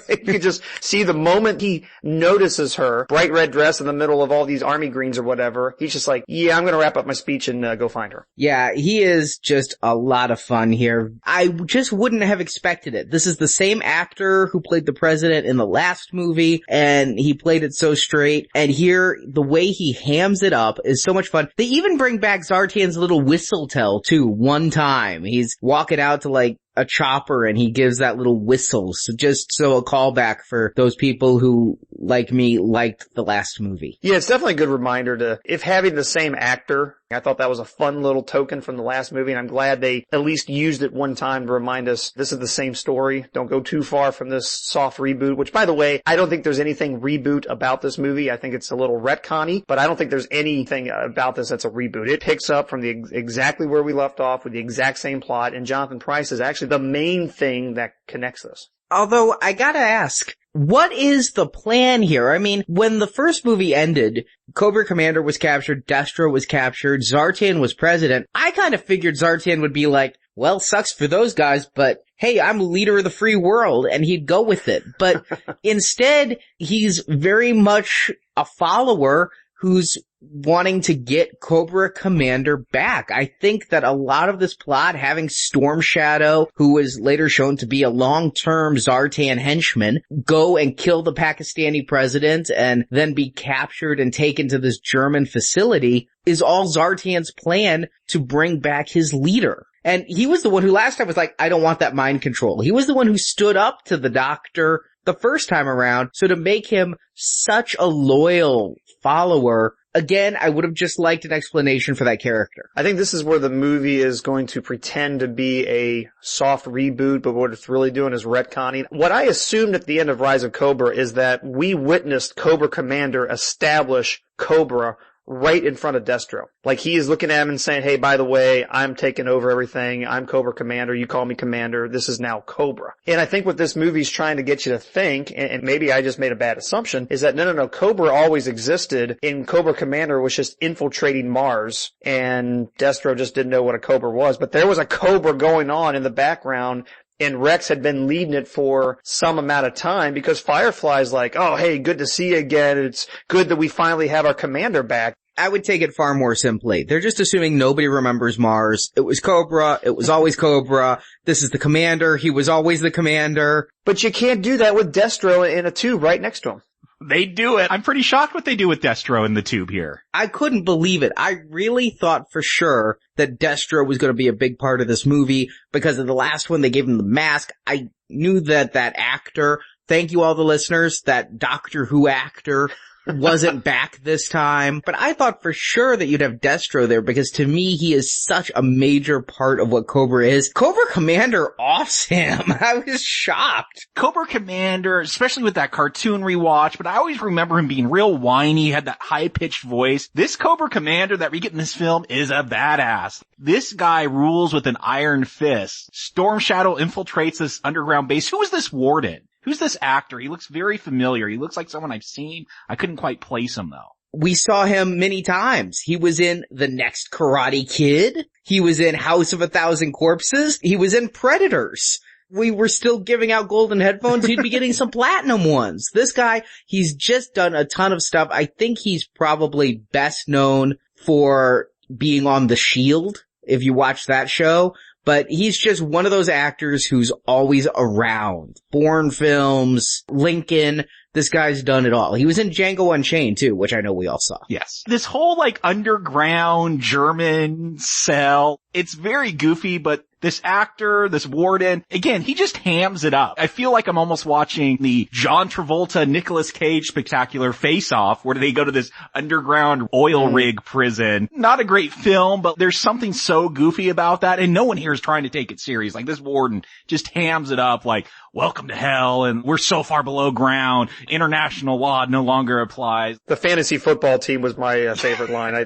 You can just see the moment he notices her, bright red dress in the middle of all these army greens or whatever, he's just like, yeah, I'm going to wrap up my speech and go find her.
Yeah, he is just a lot of fun here. I just wouldn't have expected it. This is the same actor who played the president in the last movie, and he played it so straight. And here, the way he hams it up is so much fun. They even bring back Zartan's little whistle tell, too, one time. He's walking out to, like, a chopper and he gives that little whistle. So just so a callback for those people who, like me, liked the last movie.
Yeah, it's definitely a good reminder to, if having the same actor, I thought that was a fun little token from the last movie, and I'm glad they at least used it one time to remind us this is the same story. Don't go too far from this soft reboot, which, by the way, I don't think there's anything reboot about this movie. I think it's a little retconny, but I don't think there's anything about this that's a reboot. It picks up from exactly where we left off with the exact same plot, and Jonathan Pryce is actually the main thing that connects this.
Although, I gotta ask, what is the plan here? I mean, when the first movie ended, Cobra Commander was captured, Destro was captured, Zartan was president. I kind of figured Zartan would be like, well, sucks for those guys, but hey, I'm leader of the free world, and he'd go with it. But instead, he's very much a follower who's wanting to get Cobra Commander back. I think that a lot of this plot, having Storm Shadow, who was later shown to be a long-term Zartan henchman, go and kill the Pakistani president and then be captured and taken to this German facility, is all Zartan's plan to bring back his leader. And he was the one who last time was like, I don't want that mind control. He was the one who stood up to the doctor the first time around. So to make him such a loyal follower, again, I would have just liked an explanation for that character.
I think this is where the movie is going to pretend to be a soft reboot, but what it's really doing is retconning. What I assumed at the end of Rise of Cobra is that we witnessed Cobra Commander establish Cobra right in front of Destro. Like, he is looking at him and saying, hey, by the way, I'm taking over everything. I'm Cobra Commander. You call me Commander. This is now Cobra. And I think what this movie's trying to get you to think, and maybe I just made a bad assumption, is that no, Cobra always existed, and Cobra Commander was just infiltrating Mars, and Destro just didn't know what a Cobra was. But there was a Cobra going on in the background, and Rex had been leading it for some amount of time, because Firefly's like, oh, hey, good to see you again. It's good that we finally have our commander back.
I would take it far more simply. They're just assuming nobody remembers Mars. It was Cobra. It was always Cobra. This is the commander. He was always the commander.
But you can't do that with Destro in a tube right next to him.
They do it. I'm pretty shocked what they do with Destro in the tube here.
I couldn't believe it. I really thought for sure that Destro was going to be a big part of this movie because of the last one they gave him the mask. I knew that actor, thank you all the listeners, that Doctor Who actor wasn't back this time. But I thought for sure that you'd have Destro there because to me, he is such a major part of what Cobra is. Cobra Commander offs him. I was shocked.
Cobra Commander, especially with that cartoon rewatch, but I always remember him being real whiny, had that high-pitched voice. This Cobra Commander that we get in this film is a badass. This guy rules with an iron fist. Storm Shadow infiltrates this underground base. Who is this warden? Who's this actor? He looks very familiar. He looks like someone I've seen. I couldn't quite place him though.
We saw him many times. He was in The Next Karate Kid. He was in House of a Thousand Corpses. He was in Predators. We were still giving out golden headphones. He'd be getting some platinum ones. This guy, he's just done a ton of stuff. I think he's probably best known for being on The Shield, if you watch that show. But he's just one of those actors who's always around. Bourne films, Lincoln, this guy's done it all. He was in Django Unchained too, which I know we all saw.
Yes. This whole underground German cell, it's very goofy, but this actor, this warden, again, he just hams it up. I feel like I'm almost watching the John Travolta, Nicolas Cage spectacular Face Off, where they go to this underground oil rig prison. Not a great film, but there's something so goofy about that, and no one here is trying to take it serious. Like, this warden just hams it up like, welcome to hell, and we're so far below ground, international law no longer applies.
The fantasy football team was my favorite line.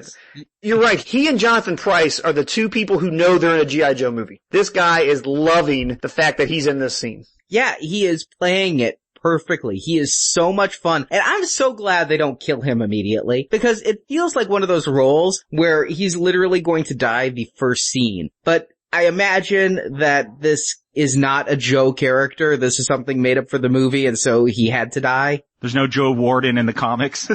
You're right. He and Jonathan Pryce are the two people who know they're in a G.I. Joe movie. This guy is loving the fact that he's in this scene.
Yeah, he is playing it perfectly. He is so much fun. And I'm so glad they don't kill him immediately because it feels like one of those roles where he's literally going to die the first scene. But I imagine that this is not a Joe character. This is something made up for the movie, and so he had to die.
There's no Joe Warden in the comics.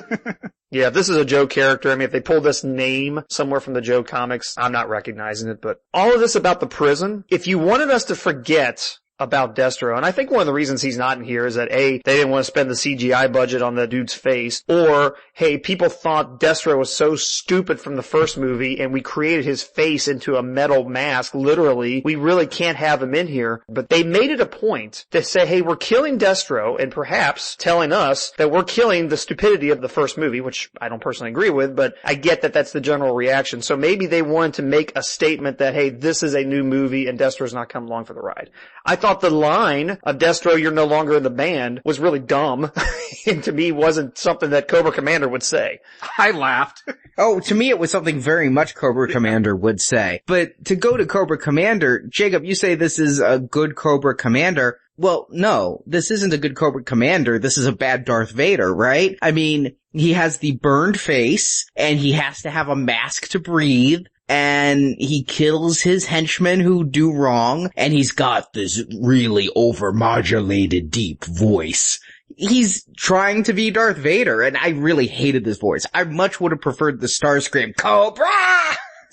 Yeah, if this is a Joe character, I mean, if they pulled this name somewhere from the Joe comics, I'm not recognizing it. But all of this about the prison, if you wanted us to forget about Destro, and I think one of the reasons he's not in here is that A, they didn't want to spend the CGI budget on the dude's face, or, hey, people thought Destro was so stupid from the first movie and we created his face into a metal mask, literally, we really can't have him in here. But they made it a point to say, hey, we're killing Destro, and perhaps telling us that we're killing the stupidity of the first movie, which I don't personally agree with, but I get that that's the general reaction. So maybe they wanted to make a statement that, hey, this is a new movie and Destro's not coming along for the ride. I thought the line of Destro, you're no longer in the band, was really dumb, and to me wasn't something that Cobra Commander would say.
I laughed.
Oh, to me it was something very much Cobra Commander would say. But to go to Cobra Commander, Jacob, you say this is a good Cobra Commander. Well, no, this isn't a good Cobra Commander. This is a bad Darth Vader, right? I mean, he has the burned face, and he has to have a mask to breathe. And he kills his henchmen who do wrong, and he's got this really over-modulated deep voice. He's trying to be Darth Vader, and I really hated this voice. I much would have preferred the Starscream Cobra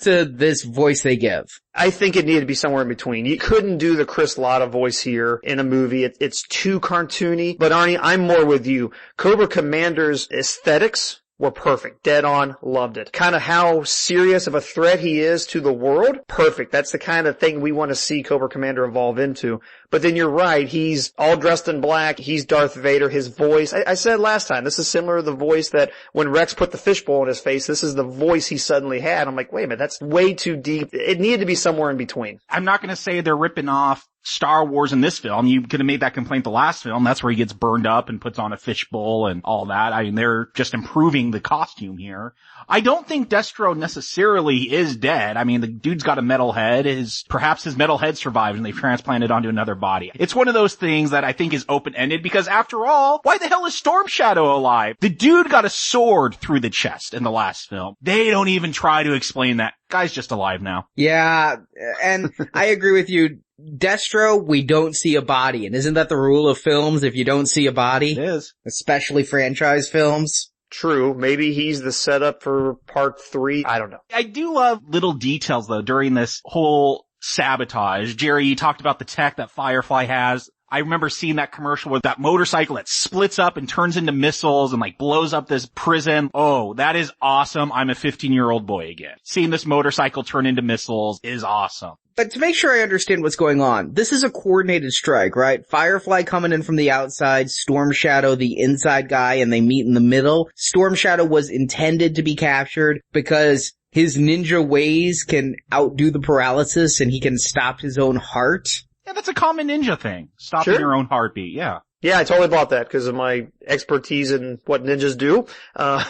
to this voice they give.
I think it needed to be somewhere in between. You couldn't do the Chris Latta voice here in a movie. It's too cartoony. But Arnie, I'm more with you. Cobra Commander's aesthetics were perfect. Dead on. Loved it. Kind of how serious of a threat he is to the world. Perfect. That's the kind of thing we want to see Cobra Commander evolve into. But then you're right. He's all dressed in black. He's Darth Vader. His voice. I said last time, this is similar to the voice that when Rex put the fishbowl in his face, this is the voice he suddenly had. I'm like, wait a minute, that's way too deep. It needed to be somewhere in between.
I'm not going to say they're ripping off Star Wars in this film. You could have made that complaint the last film. That's where he gets burned up and puts on a fishbowl and all that. I mean, they're just improving the costume here. I don't think Destro necessarily is dead. I mean, the dude's got a metal head. Perhaps his metal head survived and they've transplanted onto another body. It's one of those things that I think is open-ended because after all, why the hell is Storm Shadow alive? The dude got a sword through the chest in the last film. They don't even try to explain that. Guy's just alive now.
Yeah, and I agree with you. Destro, we don't see a body. And isn't that the rule of films if you don't see a body?
It is.
Especially franchise films.
True. Maybe he's the setup for part 3. I don't know.
I do love little details though during this whole sabotage. Jerry, you talked about the tech that Firefly has. I remember seeing that commercial with that motorcycle that splits up and turns into missiles and like blows up this prison. Oh, that is awesome. I'm a 15-year-old boy again. Seeing this motorcycle turn into missiles is awesome.
But to make sure I understand what's going on, this is a coordinated strike, right? Firefly coming in from the outside, Storm Shadow the inside guy, and they meet in the middle. Storm Shadow was intended to be captured because his ninja ways can outdo the paralysis and he can stop his own heart.
Yeah, that's a common ninja thing. Stopping your own heartbeat, yeah.
Yeah, I totally bought that because of my expertise in what ninjas do.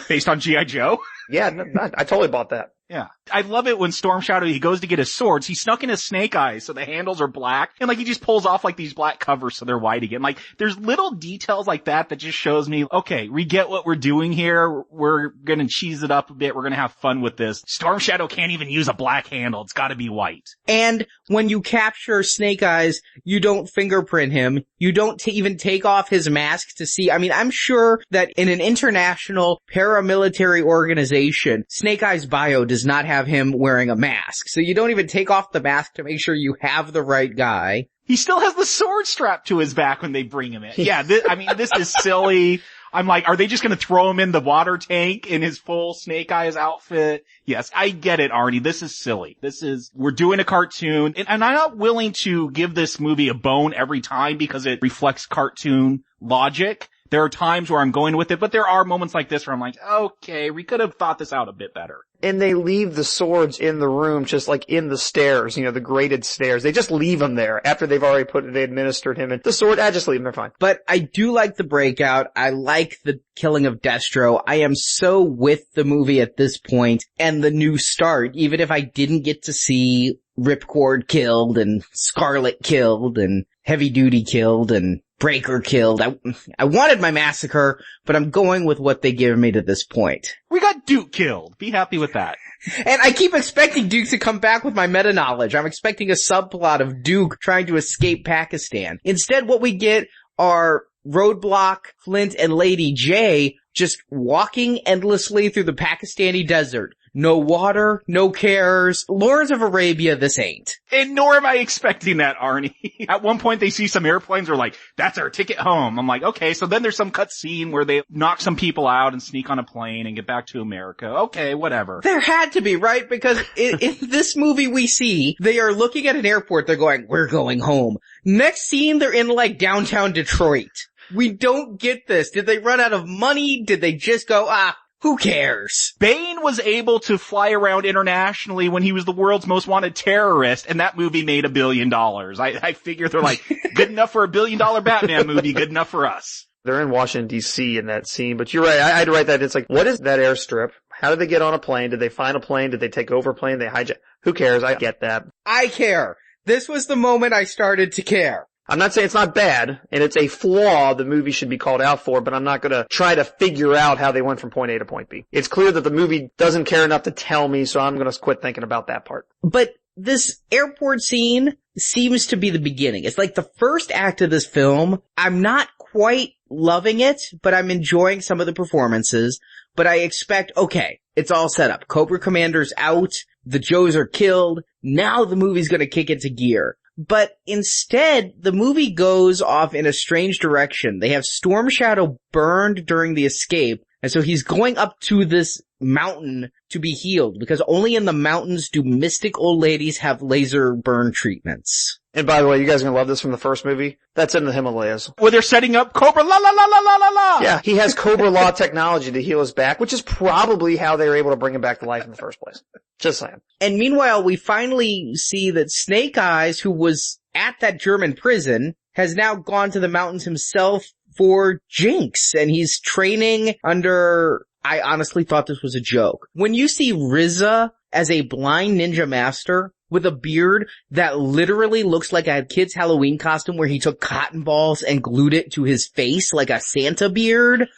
Based on G.I. Joe?
Yeah, I totally bought that.
Yeah. I love it when Storm Shadow, he goes to get his swords. He snuck in his snake eyes so the handles are black. And like he just pulls off like these black covers so they're white again. Like there's little details like that just shows me, okay, we get what we're doing here. We're gonna cheese it up a bit. We're gonna have fun with this. Storm Shadow can't even use a black handle. It's gotta be white.
And when you capture Snake Eyes, you don't fingerprint him. You don't even take off his mask to see. I mean, I'm sure that in an international paramilitary organization, Snake Eyes bio does not have him wearing a mask. So you don't even take off the mask to make sure you have the right guy.
He still has the sword strapped to his back when they bring him in. Yeah, this is silly. I'm like, are they just gonna throw him in the water tank in his full Snake Eyes outfit? Yes, I get it, Arnie. This is silly. We're doing a cartoon, and I'm not willing to give this movie a bone every time because it reflects cartoon logic. There are times where I'm going with it, but there are moments like this where I'm like, okay, we could have thought this out a bit better.
And they leave the swords in the room, just like in the stairs, the graded stairs. They just leave them there after they've already they administered him. And the sword, just leave them, they're fine.
But I do like the breakout. I like the killing of Destro. I am so with the movie at this point and the new start, even if I didn't get to see Ripcord killed and Scarlet killed and Heavy Duty killed and Breaker killed. I wanted my Massacre, but I'm going with what they give me to this point.
We got Duke killed. Be happy with that.
And I keep expecting Duke to come back with my meta-knowledge. I'm expecting a subplot of Duke trying to escape Pakistan. Instead, what we get are Roadblock, Flint, and Lady J just walking endlessly through the Pakistani desert. No water, no cares. Lawrence of Arabia, this ain't.
And nor am I expecting that, Arnie. At one point they see some airplanes, are like, that's our ticket home. I'm like, okay, so then there's some cut scene where they knock some people out and sneak on a plane and get back to America. Okay, whatever.
There had to be, right? Because in this movie we see, they are looking at an airport, they're going, we're going home. Next scene, they're in like downtown Detroit. We don't get this. Did they run out of money? Did they just go, who cares?
Bane was able to fly around internationally when he was the world's most wanted terrorist, and that movie made $1 billion. I figure they're like, good enough for $1 billion Batman movie, good enough for us.
They're in Washington, D.C. in that scene, but you're right, I had to write that. It's like, what is that airstrip? How did they get on a plane? Did they find a plane? Did they take over a plane? They hijack? Who cares? I get that.
I care. This was the moment I started to care.
I'm not saying it's not bad, and it's a flaw the movie should be called out for, but I'm not gonna try to figure out how they went from point A to point B. It's clear that the movie doesn't care enough to tell me, so I'm gonna quit thinking about that part.
But this airport scene seems to be the beginning. It's like the first act of this film. I'm not quite loving it, but I'm enjoying some of the performances. But I expect, okay, it's all set up. Cobra Commander's out, the Joes are killed, now the movie's gonna kick into gear. But instead, the movie goes off in a strange direction. They have Storm Shadow burned during the escape, and so he's going up to this mountain to be healed, because only in the mountains do mystic old ladies have laser burn treatments.
And by the way, you guys are gonna love this from the first movie. That's in the Himalayas.
Where they're setting up Cobra la la la la la la la.
Yeah, he has Cobra Law technology to heal his back, which is probably how they were able to bring him back to life in the first place. Just saying.
And meanwhile, we finally see that Snake Eyes, who was at that German prison, has now gone to the mountains himself for Jinx, and he's training under... I honestly thought this was a joke. When you see RZA as a blind ninja master with a beard that literally looks like a kid's Halloween costume where he took cotton balls and glued it to his face like a Santa beard,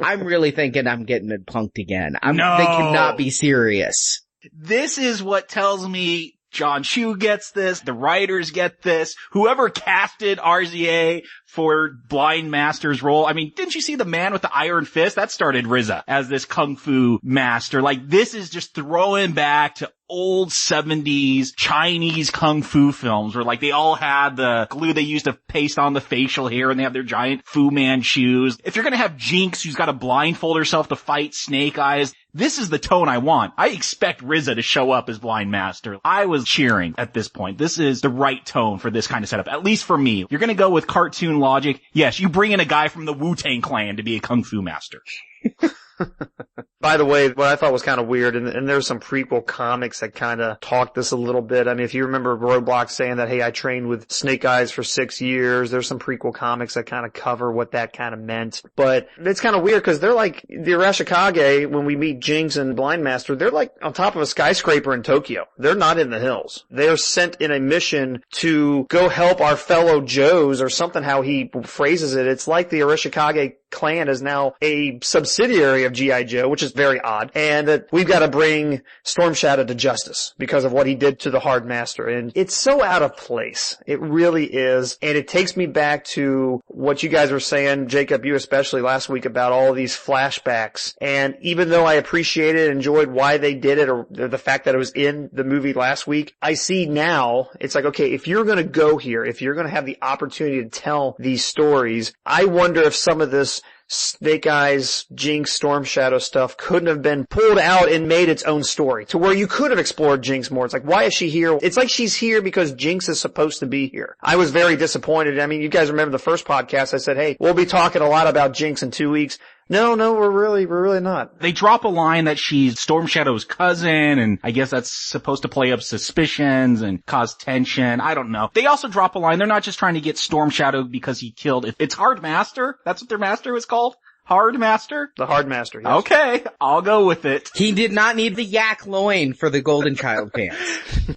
I'm really thinking I'm getting it punked again.
No.
They cannot be serious.
This is what tells me John Chu gets this. The writers get this. Whoever casted RZA for Blind Master's role. I mean, didn't you see the man with the iron fist? That started RZA as this kung fu master. Like, this is just throwing back to old 70s Chinese kung fu films where like they all had the glue they used to paste on the facial hair and they have their giant Fu Manchus. If you're gonna have Jinx who's gotta blindfold herself to fight Snake Eyes, this is the tone I want. I expect RZA to show up as Blind Master. I was cheering at this point. This is the right tone for this kind of setup, at least for me. You're gonna go with cartoon logic. Yes, you bring in a guy from the Wu-Tang Clan to be a kung fu master.
By the way, what I thought was kind of weird, and there's some prequel comics that kind of talk this a little bit. I mean, if you remember Roadblock saying that, hey, I trained with Snake Eyes for 6 years, there's some prequel comics that kind of cover what that kind of meant. But it's kind of weird because they're like, the Arashikage, when we meet Jinx and Blind Master, they're like on top of a skyscraper in Tokyo. They're not in the hills. They are sent in a mission to go help our fellow Joes, or something how he phrases it. It's like the Arashikage clan is now a subsidiary of G.I. Joe, which is very odd, and that we've got to bring Storm Shadow to justice because of what he did to the Hard Master. And it's so out of place. It really is. And it takes me back to what you guys were saying, Jacob, you especially last week, about all of these flashbacks. And even though I appreciated and enjoyed why they did it, or the fact that it was in the movie last week, I see now, it's like, okay, if you're going to go here, if you're going to have the opportunity to tell these stories, I wonder if some of this Snake Eyes, Jinx, Storm Shadow stuff couldn't have been pulled out and made its own story to where you could have explored Jinx more. It's like, why is she here? It's like she's here because Jinx is supposed to be here. I was very disappointed. I mean, you guys remember the first podcast, I said, hey, we'll be talking a lot about Jinx in 2 weeks. No, we're really not.
They drop a line that she's Storm Shadow's cousin, and I guess that's supposed to play up suspicions and cause tension. I don't know. They also drop a line. They're not just trying to get Storm Shadow because he killed. It's Hard Master. That's what their master was called? Hard Master?
The Hard Master, yes.
Okay, I'll go with it.
He did not need the yak loin for the Golden Child pants.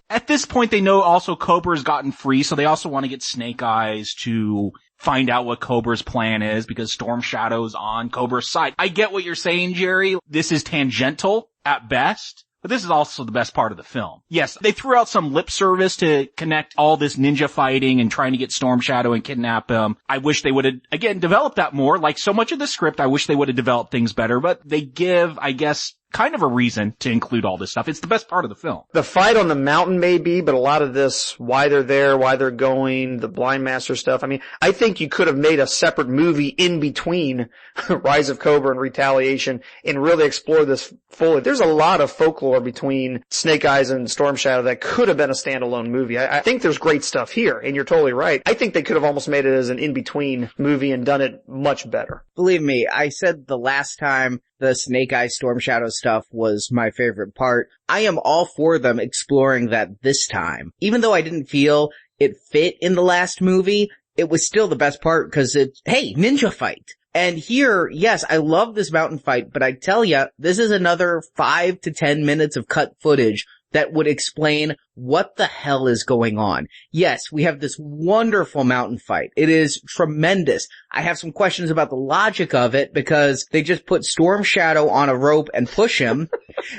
At this point, they know also Cobra's gotten free, so they also want to get Snake Eyes to find out what Cobra's plan is because Storm Shadow's on Cobra's side. I get what you're saying, Jerry. This is tangential at best, but this is also the best part of the film. Yes, they threw out some lip service to connect all this ninja fighting and trying to get Storm Shadow and kidnap him. I wish they would have, again, developed that more. Like so much of the script, I wish they would have developed things better, but they give, I guess, kind of a reason to include all this stuff. It's the best part of the film.
The fight on the mountain may be, but a lot of this, why they're there, why they're going, the Blind Master stuff. I mean, I think you could have made a separate movie in between Rise of Cobra and Retaliation and really explore this fully. There's a lot of folklore between Snake Eyes and Storm Shadow that could have been a standalone movie. I think there's great stuff here, and you're totally right. I think they could have almost made it as an in-between movie and done it much better.
Believe me, I said the last time the Snake Eyes Storm Shadow stuff was my favorite part. I am all for them exploring that this time. Even though I didn't feel it fit in the last movie, it was still the best part because it's, hey, ninja fight. And here, yes, I love this mountain fight, but I tell ya, this is another 5 to 10 minutes of cut footage that would explain what the hell is going on. Yes, we have this wonderful mountain fight. It is tremendous. I have some questions about the logic of it because they just put Storm Shadow on a rope and push him,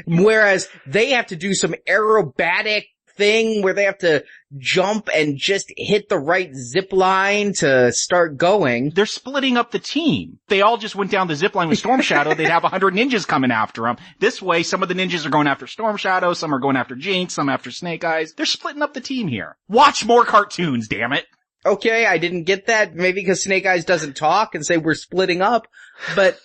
whereas they have to do some aerobatic thing where they have to jump and just hit the right zip line to start going.
They're splitting up the team. They all just went down the zip line with Storm Shadow. They'd have 100 ninjas coming after them. This way, some of the ninjas are going after Storm Shadow, some are going after Jinx, some after Snake Eyes. They're splitting up the team here. Watch more cartoons, damn it.
Okay, I didn't get that. Maybe because Snake Eyes doesn't talk and say we're splitting up. But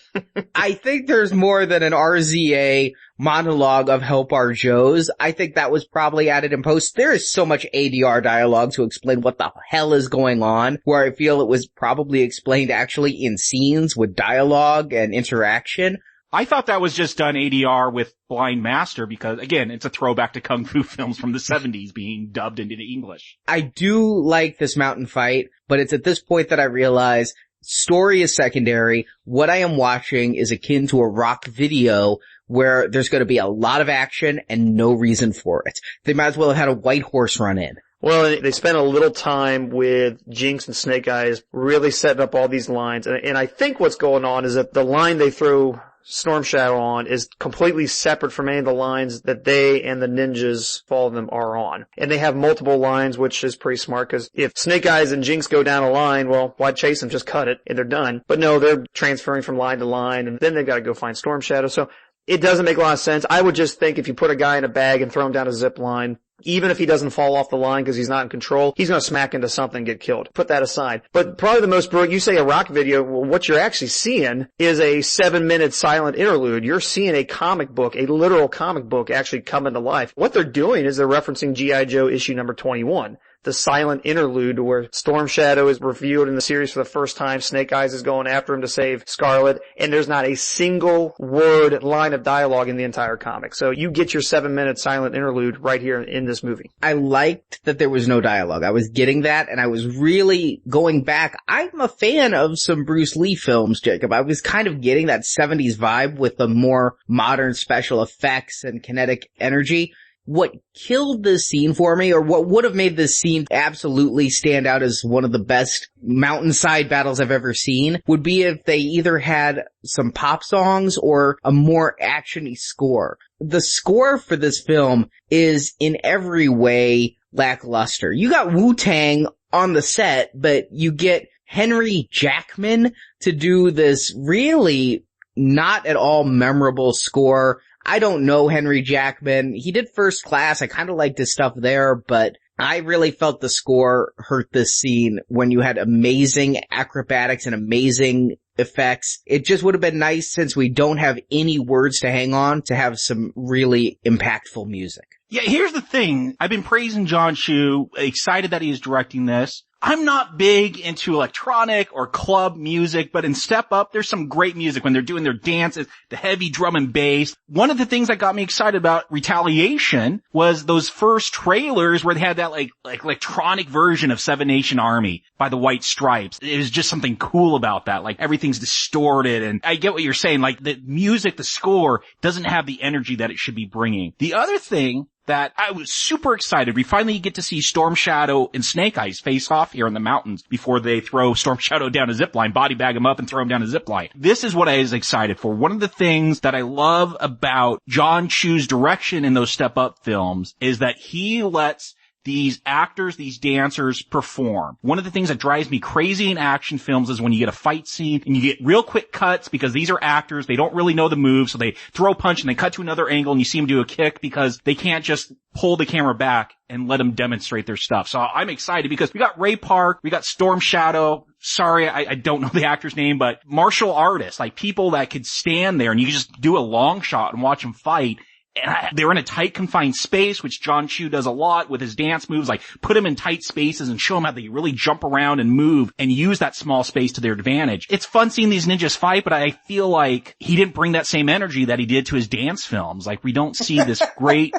I think there's more than an RZA monologue of Help Our Joes. I think that was probably added in post. There is so much ADR dialogue to explain what the hell is going on, where I feel it was probably explained actually in scenes with dialogue and interaction.
I thought that was just done ADR with Blind Master because, again, it's a throwback to Kung Fu films from the 70s being dubbed into English.
I do like this mountain fight, but it's at this point that I realize story is secondary. What I am watching is akin to a rock video where there's going to be a lot of action and no reason for it. They might as well have had a white horse run in.
Well, they spent a little time with Jinx and Snake Eyes really setting up all these lines. And I think what's going on is that the line they throw Storm Shadow on is completely separate from any of the lines that they and the ninjas follow them are on. And they have multiple lines, which is pretty smart, because if Snake Eyes and Jinx go down a line, well, why chase them? Just cut it, and they're done. But no, they're transferring from line to line, and then they've got to go find Storm Shadow. So it doesn't make a lot of sense. I would just think if you put a guy in a bag and throw him down a zip line, even if he doesn't fall off the line because he's not in control, he's going to smack into something and get killed. Put that aside. But probably the most brilliant, you say a rock video, well, what you're actually seeing is a 7-minute silent interlude. You're seeing a comic book, a literal comic book actually come into life. What they're doing is they're referencing G.I. Joe issue number 21. The silent interlude where Storm Shadow is revealed in the series for the first time. Snake Eyes is going after him to save Scarlet, and there's not a single word, line of dialogue in the entire comic. So you get your 7-minute silent interlude right here in this movie.
I liked that there was no dialogue. I was getting that, and I was really going back. I'm a fan of some Bruce Lee films, Jacob. I was kind of getting that 70s vibe with the more modern special effects and kinetic energy. What killed this scene for me, or what would have made this scene absolutely stand out as one of the best mountainside battles I've ever seen, would be if they either had some pop songs or a more action-y score. The score for this film is in every way lackluster. You got Wu-Tang on the set, but you get Henry Jackman to do this really not at all memorable score. I don't know Henry Jackman. He did First Class. I kind of liked his stuff there, but I really felt the score hurt this scene when you had amazing acrobatics and amazing effects. It just would have been nice, since we don't have any words to hang on, to have some really impactful music.
Yeah, here's the thing. I've been praising John Chu, excited that he is directing this. I'm not big into electronic or club music, but in Step Up, there's some great music when they're doing their dances, the heavy drum and bass. One of the things that got me excited about Retaliation was those first trailers where they had that like electronic version of Seven Nation Army by the White Stripes. It was just something cool about that. Like, everything's distorted, and I get what you're saying. Like, the music, the score doesn't have the energy that it should be bringing. The other thing that I was super excited, we finally get to see Storm Shadow and Snake Eyes face off here in the mountains before they throw Storm Shadow down a zipline, body bag him up and throw him down a zipline. This is what I was excited for. One of the things that I love about John Chu's direction in those Step Up films is that he lets these actors, these dancers perform. One of the things that drives me crazy in action films is when you get a fight scene and you get real quick cuts, because these are actors, they don't really know the moves, so they throw a punch and they cut to another angle and you see them do a kick because they can't just pull the camera back and let them demonstrate their stuff. So I'm excited because we got Ray Park, we got Storm Shadow. Sorry, I don't know the actor's name, but martial artists, like people that could stand there and you just do a long shot and watch them fight. And they're in a tight, confined space, which John Chu does a lot with his dance moves, like put them in tight spaces and show them how they really jump around and move and use that small space to their advantage. It's fun seeing these ninjas fight, but I feel like he didn't bring that same energy that he did to his dance films. Like, we don't see this great...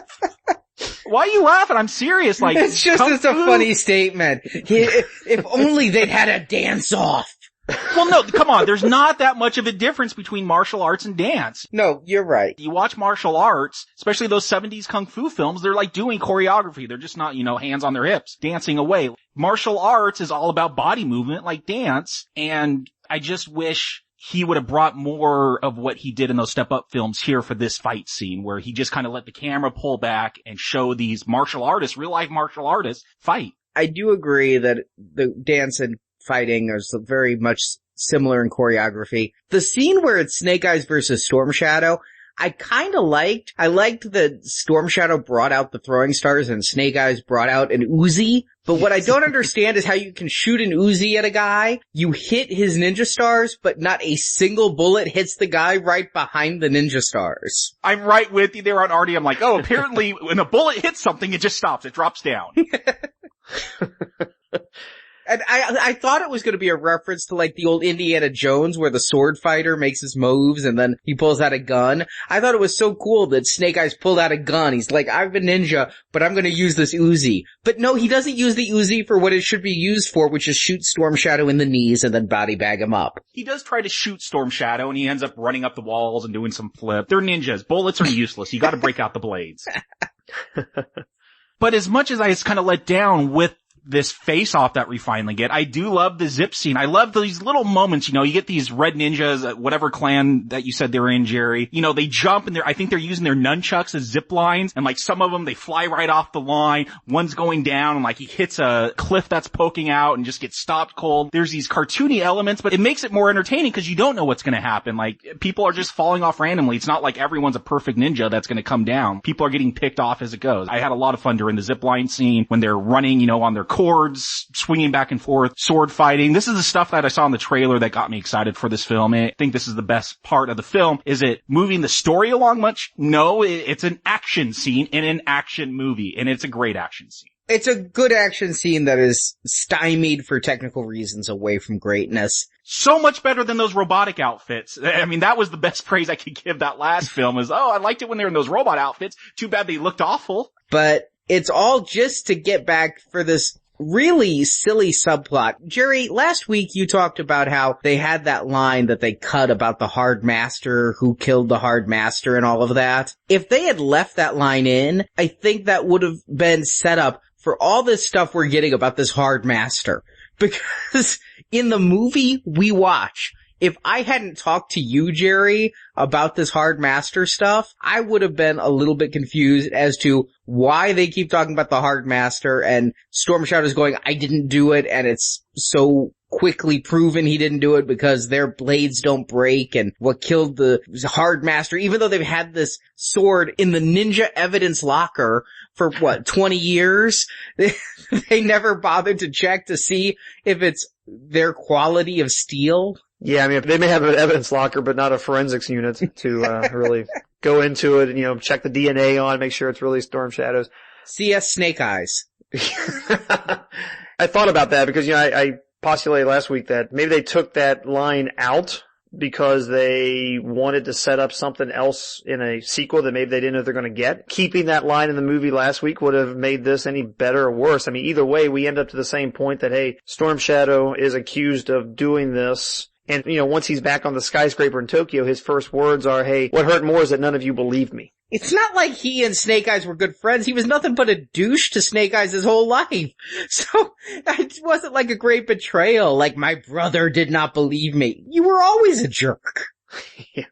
Why are you laughing? I'm serious. Like,
it's a funny statement. If only they'd had a dance off.
Well, no, come on. There's not that much of a difference between martial arts and dance.
No, you're right.
You watch martial arts, especially those 70s kung fu films, they're like doing choreography. They're just not, hands on their hips, dancing away. Martial arts is all about body movement, like dance, and I just wish he would have brought more of what he did in those Step Up films here for this fight scene, where he just kind of let the camera pull back and show these martial artists, real life martial artists, fight.
I do agree that the dance and fighting is very much similar in choreography. The scene where it's Snake Eyes versus Storm Shadow, I kind of liked. I liked that Storm Shadow brought out the throwing stars and Snake Eyes brought out an Uzi. But what I don't understand is how you can shoot an Uzi at a guy, you hit his ninja stars, but not a single bullet hits the guy right behind the ninja stars.
I'm right with you there on Arnie. I'm like, oh, apparently when a bullet hits something, it just stops. It drops down.
And I thought it was going to be a reference to like the old Indiana Jones where the sword fighter makes his moves and then he pulls out a gun. I thought it was so cool that Snake Eyes pulled out a gun. He's like, I'm a ninja, but I'm going to use this Uzi. But no, he doesn't use the Uzi for what it should be used for, which is shoot Storm Shadow in the knees and then body bag him up.
He does try to shoot Storm Shadow and he ends up running up the walls and doing some flip. They're ninjas. Bullets are useless. You got to break out the blades. But as much as I was kind of let down with this face-off that we finally get. I do love the zip scene. I love these little moments, you get these red ninjas, whatever clan that you said they were in, Jerry. They jump and I think they're using their nunchucks as zip lines, and like some of them, they fly right off the line. One's going down and like he hits a cliff that's poking out and just gets stopped cold. There's these cartoony elements, but it makes it more entertaining because you don't know what's going to happen. Like, people are just falling off randomly. It's not like everyone's a perfect ninja that's going to come down. People are getting picked off as it goes. I had a lot of fun during the zip line scene when they're running, on their cords, swinging back and forth, sword fighting. This is the stuff that I saw in the trailer that got me excited for this film. And I think this is the best part of the film. Is it moving the story along much? No, it's an action scene in an action movie, and it's a great action scene.
It's a good action scene that is stymied for technical reasons away from greatness.
So much better than those robotic outfits. I mean, that was the best praise I could give that last film is, I liked it when they were in those robot outfits. Too bad they looked awful.
But it's all just to get back for this really silly subplot. Jerry, last week you talked about how they had that line that they cut about the Hard Master, who killed the Hard Master and all of that. If they had left that line in, I think that would have been set up for all this stuff we're getting about this Hard Master. Because in the movie we watch, if I hadn't talked to you, Jerry, about this Hard Master stuff, I would have been a little bit confused as to why they keep talking about the Hard Master, and Storm Shadow's going, I didn't do it, and it's so quickly proven he didn't do it because their blades don't break, and what killed the Hard Master, even though they've had this sword in the ninja evidence locker for 20 years, they never bothered to check to see if it's their quality of steel.
Yeah, I mean, they may have an evidence locker, but not a forensics unit to really go into it and, check the DNA on, make sure it's really Storm Shadow's.
CS Snake Eyes.
I thought about that because, I postulated last week that maybe they took that line out because they wanted to set up something else in a sequel that maybe they didn't know they're going to get. Keeping that line in the movie last week would have made this any better or worse. I mean, either way, we end up to the same point that, hey, Storm Shadow is accused of doing this. And, once he's back on the skyscraper in Tokyo, his first words are, hey, what hurt more is that none of you believed me.
It's not like he and Snake Eyes were good friends. He was nothing but a douche to Snake Eyes his whole life. So it wasn't like a great betrayal, like my brother did not believe me. You were always a jerk.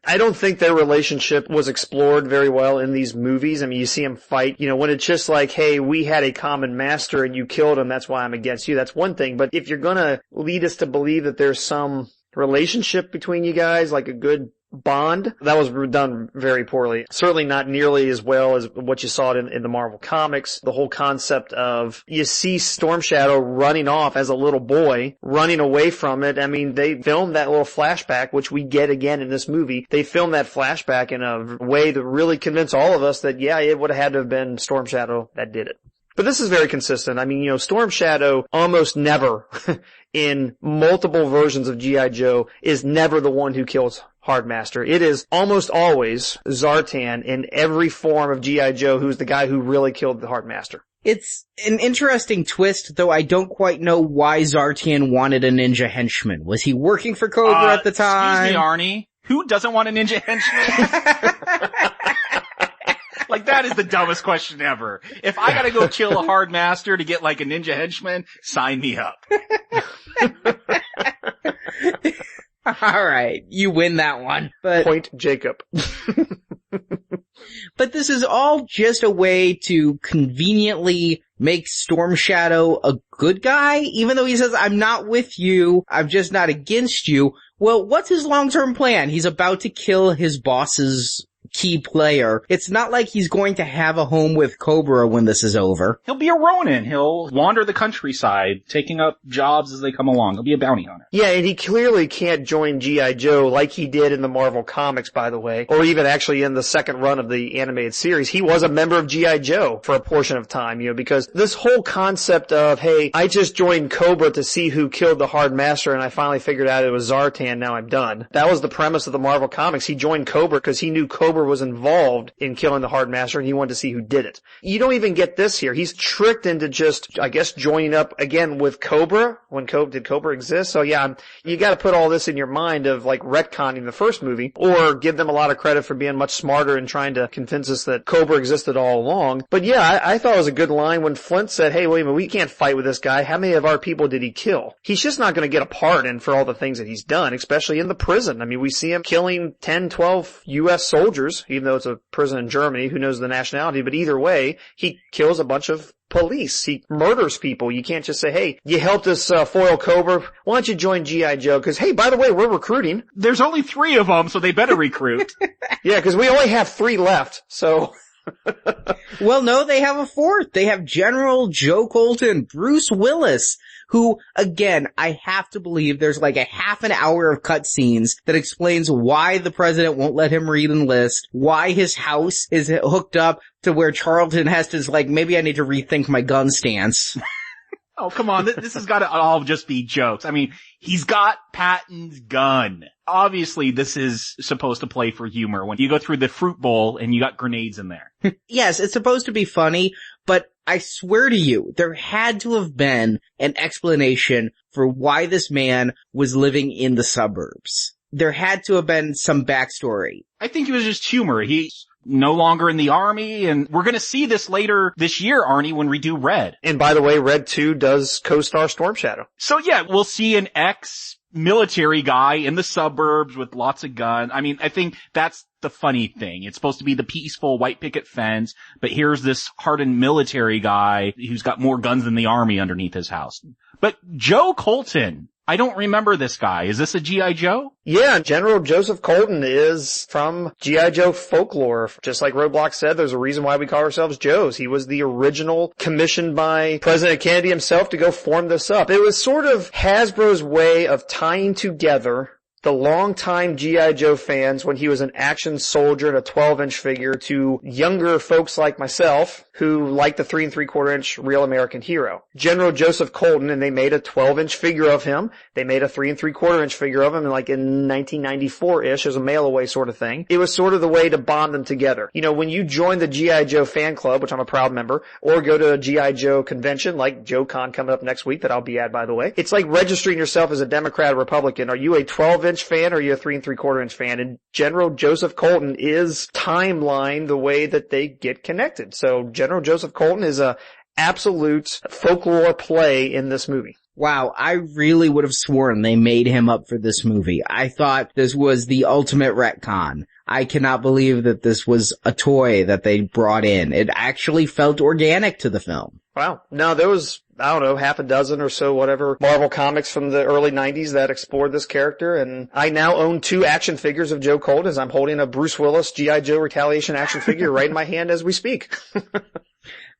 I don't think their relationship was explored very well in these movies. I mean, you see them fight, when it's just like, hey, we had a common master and you killed him, that's why I'm against you. That's one thing. But if you're gonna lead us to believe that there's some relationship between you guys, like a good bond, that was done very poorly. Certainly not nearly as well as what you saw in the Marvel comics. The whole concept of, you see Storm Shadow running off as a little boy, running away from it. I mean, they filmed that little flashback, which we get again in this movie. They filmed that flashback in a way to really convince all of us that, yeah, it would have had to have been Storm Shadow that did it. But this is very consistent. I mean, Storm Shadow almost never, in multiple versions of G.I. Joe, is never the one who kills Hardmaster. It is almost always Zartan in every form of G.I. Joe who's the guy who really killed the Hardmaster.
It's an interesting twist, though I don't quite know why Zartan wanted a ninja henchman. Was he working for Cobra at the time?
Excuse me, Arnie. Who doesn't want a ninja henchman? Like, that is the dumbest question ever. If I gotta go kill a hard master to get like a ninja henchman, sign me up.
Alright, you win that one. But
Point Jakob.
But this is all just a way to conveniently make Storm Shadow a good guy, even though he says, I'm not with you, I'm just not against you. Well, what's his long-term plan? He's about to kill his boss's key player. It's not like he's going to have a home with Cobra when this is over.
He'll be a Ronin. He'll wander the countryside, taking up jobs as they come along. He'll be a bounty hunter.
Yeah, and he clearly can't join G.I. Joe like he did in the Marvel comics, by the way, or even actually in the second run of the animated series. He was a member of G.I. Joe for a portion of time, because this whole concept of, hey, I just joined Cobra to see who killed the Hard Master and I finally figured out it was Zartan, now I'm done. That was the premise of the Marvel comics. He joined Cobra because he knew Cobra was involved in killing the Hard Master, and he wanted to see who did it. You don't even get this here. He's tricked into just, I guess, joining up again with Cobra. Did Cobra exist? So yeah, you gotta put all this in your mind of like retconning the first movie, or give them a lot of credit for being much smarter and trying to convince us that Cobra existed all along. But yeah, I thought it was a good line when Flint said, hey, wait a minute, we can't fight with this guy. How many of our people did he kill? He's just not gonna get a pardon for all the things that he's done, especially in the prison. I mean, we see him killing 10, 12 U.S. soldiers, even though it's a prison in Germany, who knows the nationality, but either way, he kills a bunch of police. He murders people. You can't just say, hey, you helped us foil Cobra. Why don't you join G.I. Joe? Because, hey, by the way, we're recruiting.
There's only 3 of them, so they better recruit.
Yeah, because we only have 3 left, so...
Well, no, they have a 4th. They have General Joe Colton, Bruce Willis, who, again, I have to believe there's like a half an hour of cutscenes that explains why the president won't let him re-enlist, why his house is hooked up to where Charlton has to, like, maybe I need to rethink my gun stance.
Oh, come on. This has got to all just be jokes. I mean, he's got Patton's gun. Obviously, this is supposed to play for humor when you go through the fruit bowl and you got grenades in there.
Yes, it's supposed to be funny, but I swear to you, there had to have been an explanation for why this man was living in the suburbs. There had to have been some backstory.
I think it was just humor. He's no longer in the army, and we're going to see this later this year, Arnie, when we do Red.
And by the way, Red 2 does co-star Storm Shadow.
So yeah, we'll see an ex-military guy in the suburbs with lots of guns. I mean, I think that's the funny thing. It's supposed to be the peaceful white picket fence, but here's this hardened military guy who's got more guns than the army underneath his house. But Joe Colton, I don't remember this guy. Is this a G.I. Joe?
Yeah, General Joseph Colton is from G.I. Joe folklore. Just like Roadblock said, there's a reason why we call ourselves Joes. He was the original commissioned by President Kennedy himself to go form this up. It was sort of Hasbro's way of tying together the longtime G.I. Joe fans when he was an action soldier in a 12-inch figure to younger folks like myself who like the 3 3/4-inch Real American Hero. General Joseph Colton, and they made a 12-inch figure of him. They made a 3 3/4-inch figure of him like in 1994-ish as a mail-away sort of thing. It was sort of the way to bond them together. You know, when you join the G.I. Joe fan club, which I'm a proud member, or go to a G.I. Joe convention like JoeCon coming up next week that I'll be at, by the way, it's like registering yourself as a Democrat or Republican. Are you a 12-inch fan or are you a 3 3/4-inch fan? And General Joseph Colton is timeline the way that they get connected. So General Joseph Colton is a absolute folklore play in this movie.
Wow, I really would have sworn they made him up for this movie. I thought this was the ultimate retcon. I cannot believe that this was a toy that they brought in. It actually felt organic to the film.
Wow. No, there was, I don't know, half a dozen or so, whatever, Marvel comics from the early 90s that explored this character, and I now own 2 action figures of Joe Colton as I'm holding a Bruce Willis G.I. Joe Retaliation action figure right in my hand as we speak.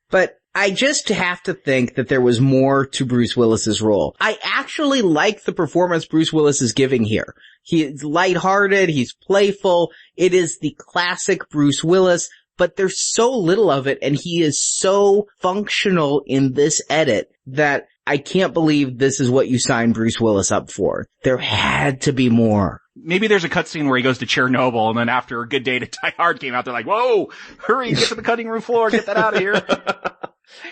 But I just have to think that there was more to Bruce Willis's role. I actually like the performance Bruce Willis is giving here. He's lighthearted, he's playful, it is the classic Bruce Willis, but there's so little of it, and he is so functional in this edit that I can't believe this is what you signed Bruce Willis up for. There had to be more.
Maybe there's a cutscene where he goes to Chernobyl, and then after A Good Day to Die Hard came out, they're like, whoa, hurry, get to the cutting room floor, get that out of here.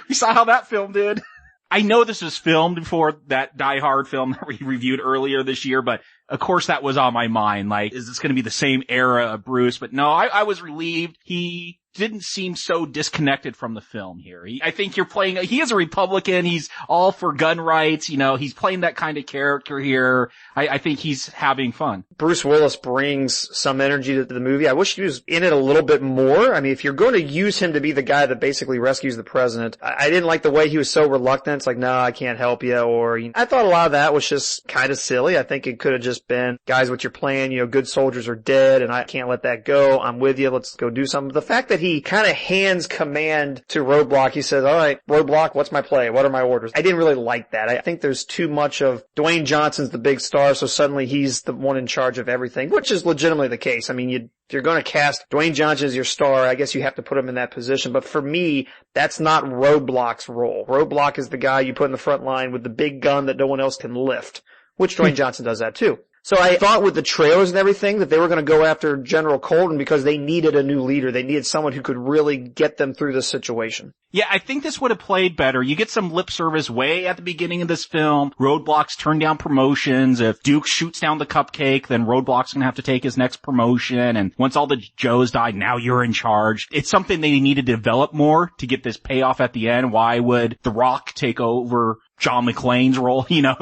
We saw how that film did. I know this was filmed before that Die Hard film that we reviewed earlier this year, but of course that was on my mind. Like, is this going to be the same era of Bruce? But no, I was relieved. He didn't seem so disconnected from the film here. I think you're playing, he is a Republican, he's all for gun rights, you know, he's playing that kind of character here. I think he's having fun.
Bruce Willis brings some energy to the movie. I wish he was in it a little bit more. I mean, if you're going to use him to be the guy that basically rescues the president, I didn't like the way he was so reluctant. It's like, no, I can't help you. Or, you know, I thought a lot of that was just kind of silly. I think it could have just been, guys, what you're playing, you know, good soldiers are dead and I can't let that go. I'm with you. Let's go do something. The fact that he kind of hands command to Roadblock. He says, all right, Roadblock, what's my play? What are my orders? I didn't really like that. I think there's too much of Dwayne Johnson's the big star, so suddenly he's the one in charge of everything, which is legitimately the case. I mean, if you're going to cast Dwayne Johnson as your star, I guess you have to put him in that position. But for me, that's not Roadblock's role. Roadblock is the guy you put in the front line with the big gun that no one else can lift, which Dwayne Johnson does that too. So I thought with the trailers and everything that they were going to go after General Colton because they needed a new leader. They needed someone who could really get them through this situation.
Yeah, I think this would have played better. You get some lip service way at the beginning of this film. Roadblock's turn down promotions. If Duke shoots down the cupcake, then Roadblock's gonna have to take his next promotion. And once all the Joes died, now you're in charge. It's something they need to develop more to get this payoff at the end. Why would The Rock take over John McClane's role? You know,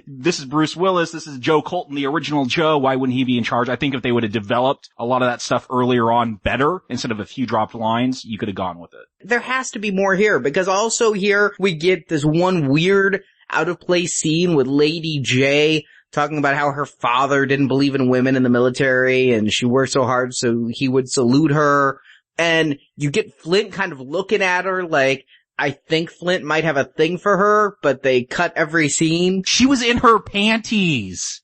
this is Bruce Willis. This is Joe Colton, the original Joe. Why wouldn't he be in charge? I think if they would have developed a lot of that stuff earlier on better, instead of a few dropped lines, you could have gone with it.
There has to be more here, because also here we get this one weird out of place scene with Lady J talking about how her father didn't believe in women in the military and she worked so hard so he would salute her. And you get Flint kind of looking at her like, I think Flint might have a thing for her, but they cut every scene.
She was in her panties.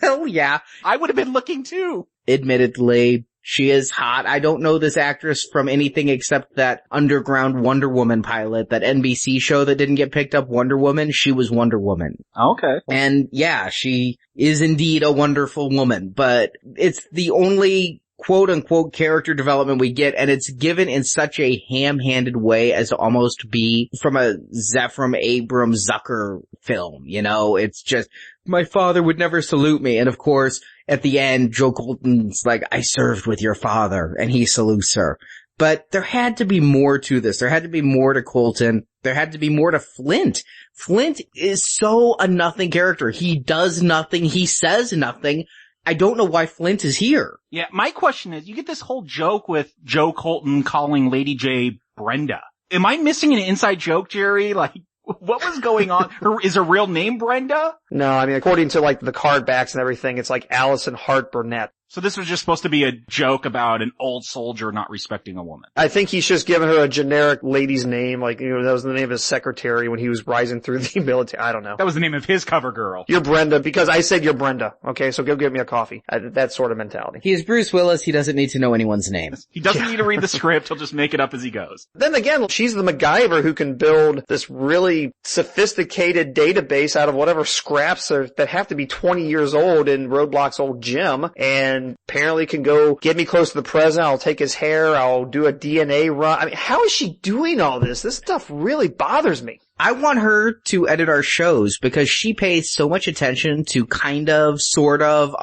Well, yeah.
I would have been looking too.
Admittedly, she is hot. I don't know this actress from anything except that underground Wonder Woman pilot, that NBC show that didn't get picked up, Wonder Woman. She was Wonder Woman.
Okay.
And yeah, she is indeed a wonderful woman, but it's the only quote-unquote character development we get, and it's given in such a ham-handed way as to almost be from a Zephram Abrams Zucker film, you know? It's just, my father would never salute me, and of course, at the end, Joe Colton's like, I served with your father, and he salutes her. But there had to be more to this. There had to be more to Colton. There had to be more to Flint. Flint is so a nothing character. He does nothing. He says nothing. I don't know why Flint is here.
Yeah, my question is, you get this whole joke with Joe Colton calling Lady J Brenda. Am I missing an inside joke, Jerry? Like, what was going on? Is her real name Brenda?
No, I mean, according to like the card backs and everything, it's like Allison Hart Burnett.
So this was just supposed to be a joke about an old soldier not respecting a woman.
I think he's just giving her a generic lady's name, like, you know, that was the name of his secretary when he was rising through the military. I don't know.
That was the name of his cover girl.
You're Brenda, because I said you're Brenda. Okay, so go get me a coffee. That sort of mentality.
He is Bruce Willis. He doesn't need to know anyone's name.
He doesn't need to read the script. He'll just make it up as he goes.
Then again, she's the MacGyver who can build this really sophisticated database out of whatever scraps that have to be 20 years old in Roadblock's old gym, and apparently can go get me close to the president. I'll take his hair. I'll do a DNA run. I mean, how is she doing all this? This stuff really bothers me.
I want her to edit our shows because she pays so much attention to kind of, sort of,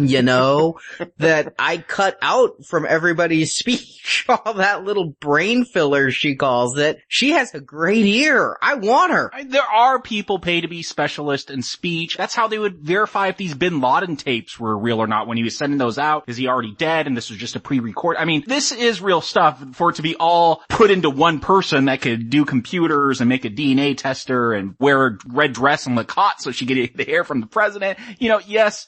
you know, that I cut out from everybody's speech all that little brain filler, she calls it. She has a great ear. I want her.
There are people paid to be specialists in speech. That's how they would verify if these Bin Laden tapes were real or not. When he was sending those out, is he already dead and this was just a pre-record? I mean, this is real stuff for it to be all put into one person that could do computers and make a DNA tester and wear a red dress on the cot so she could get the hair from the president. You know, yes,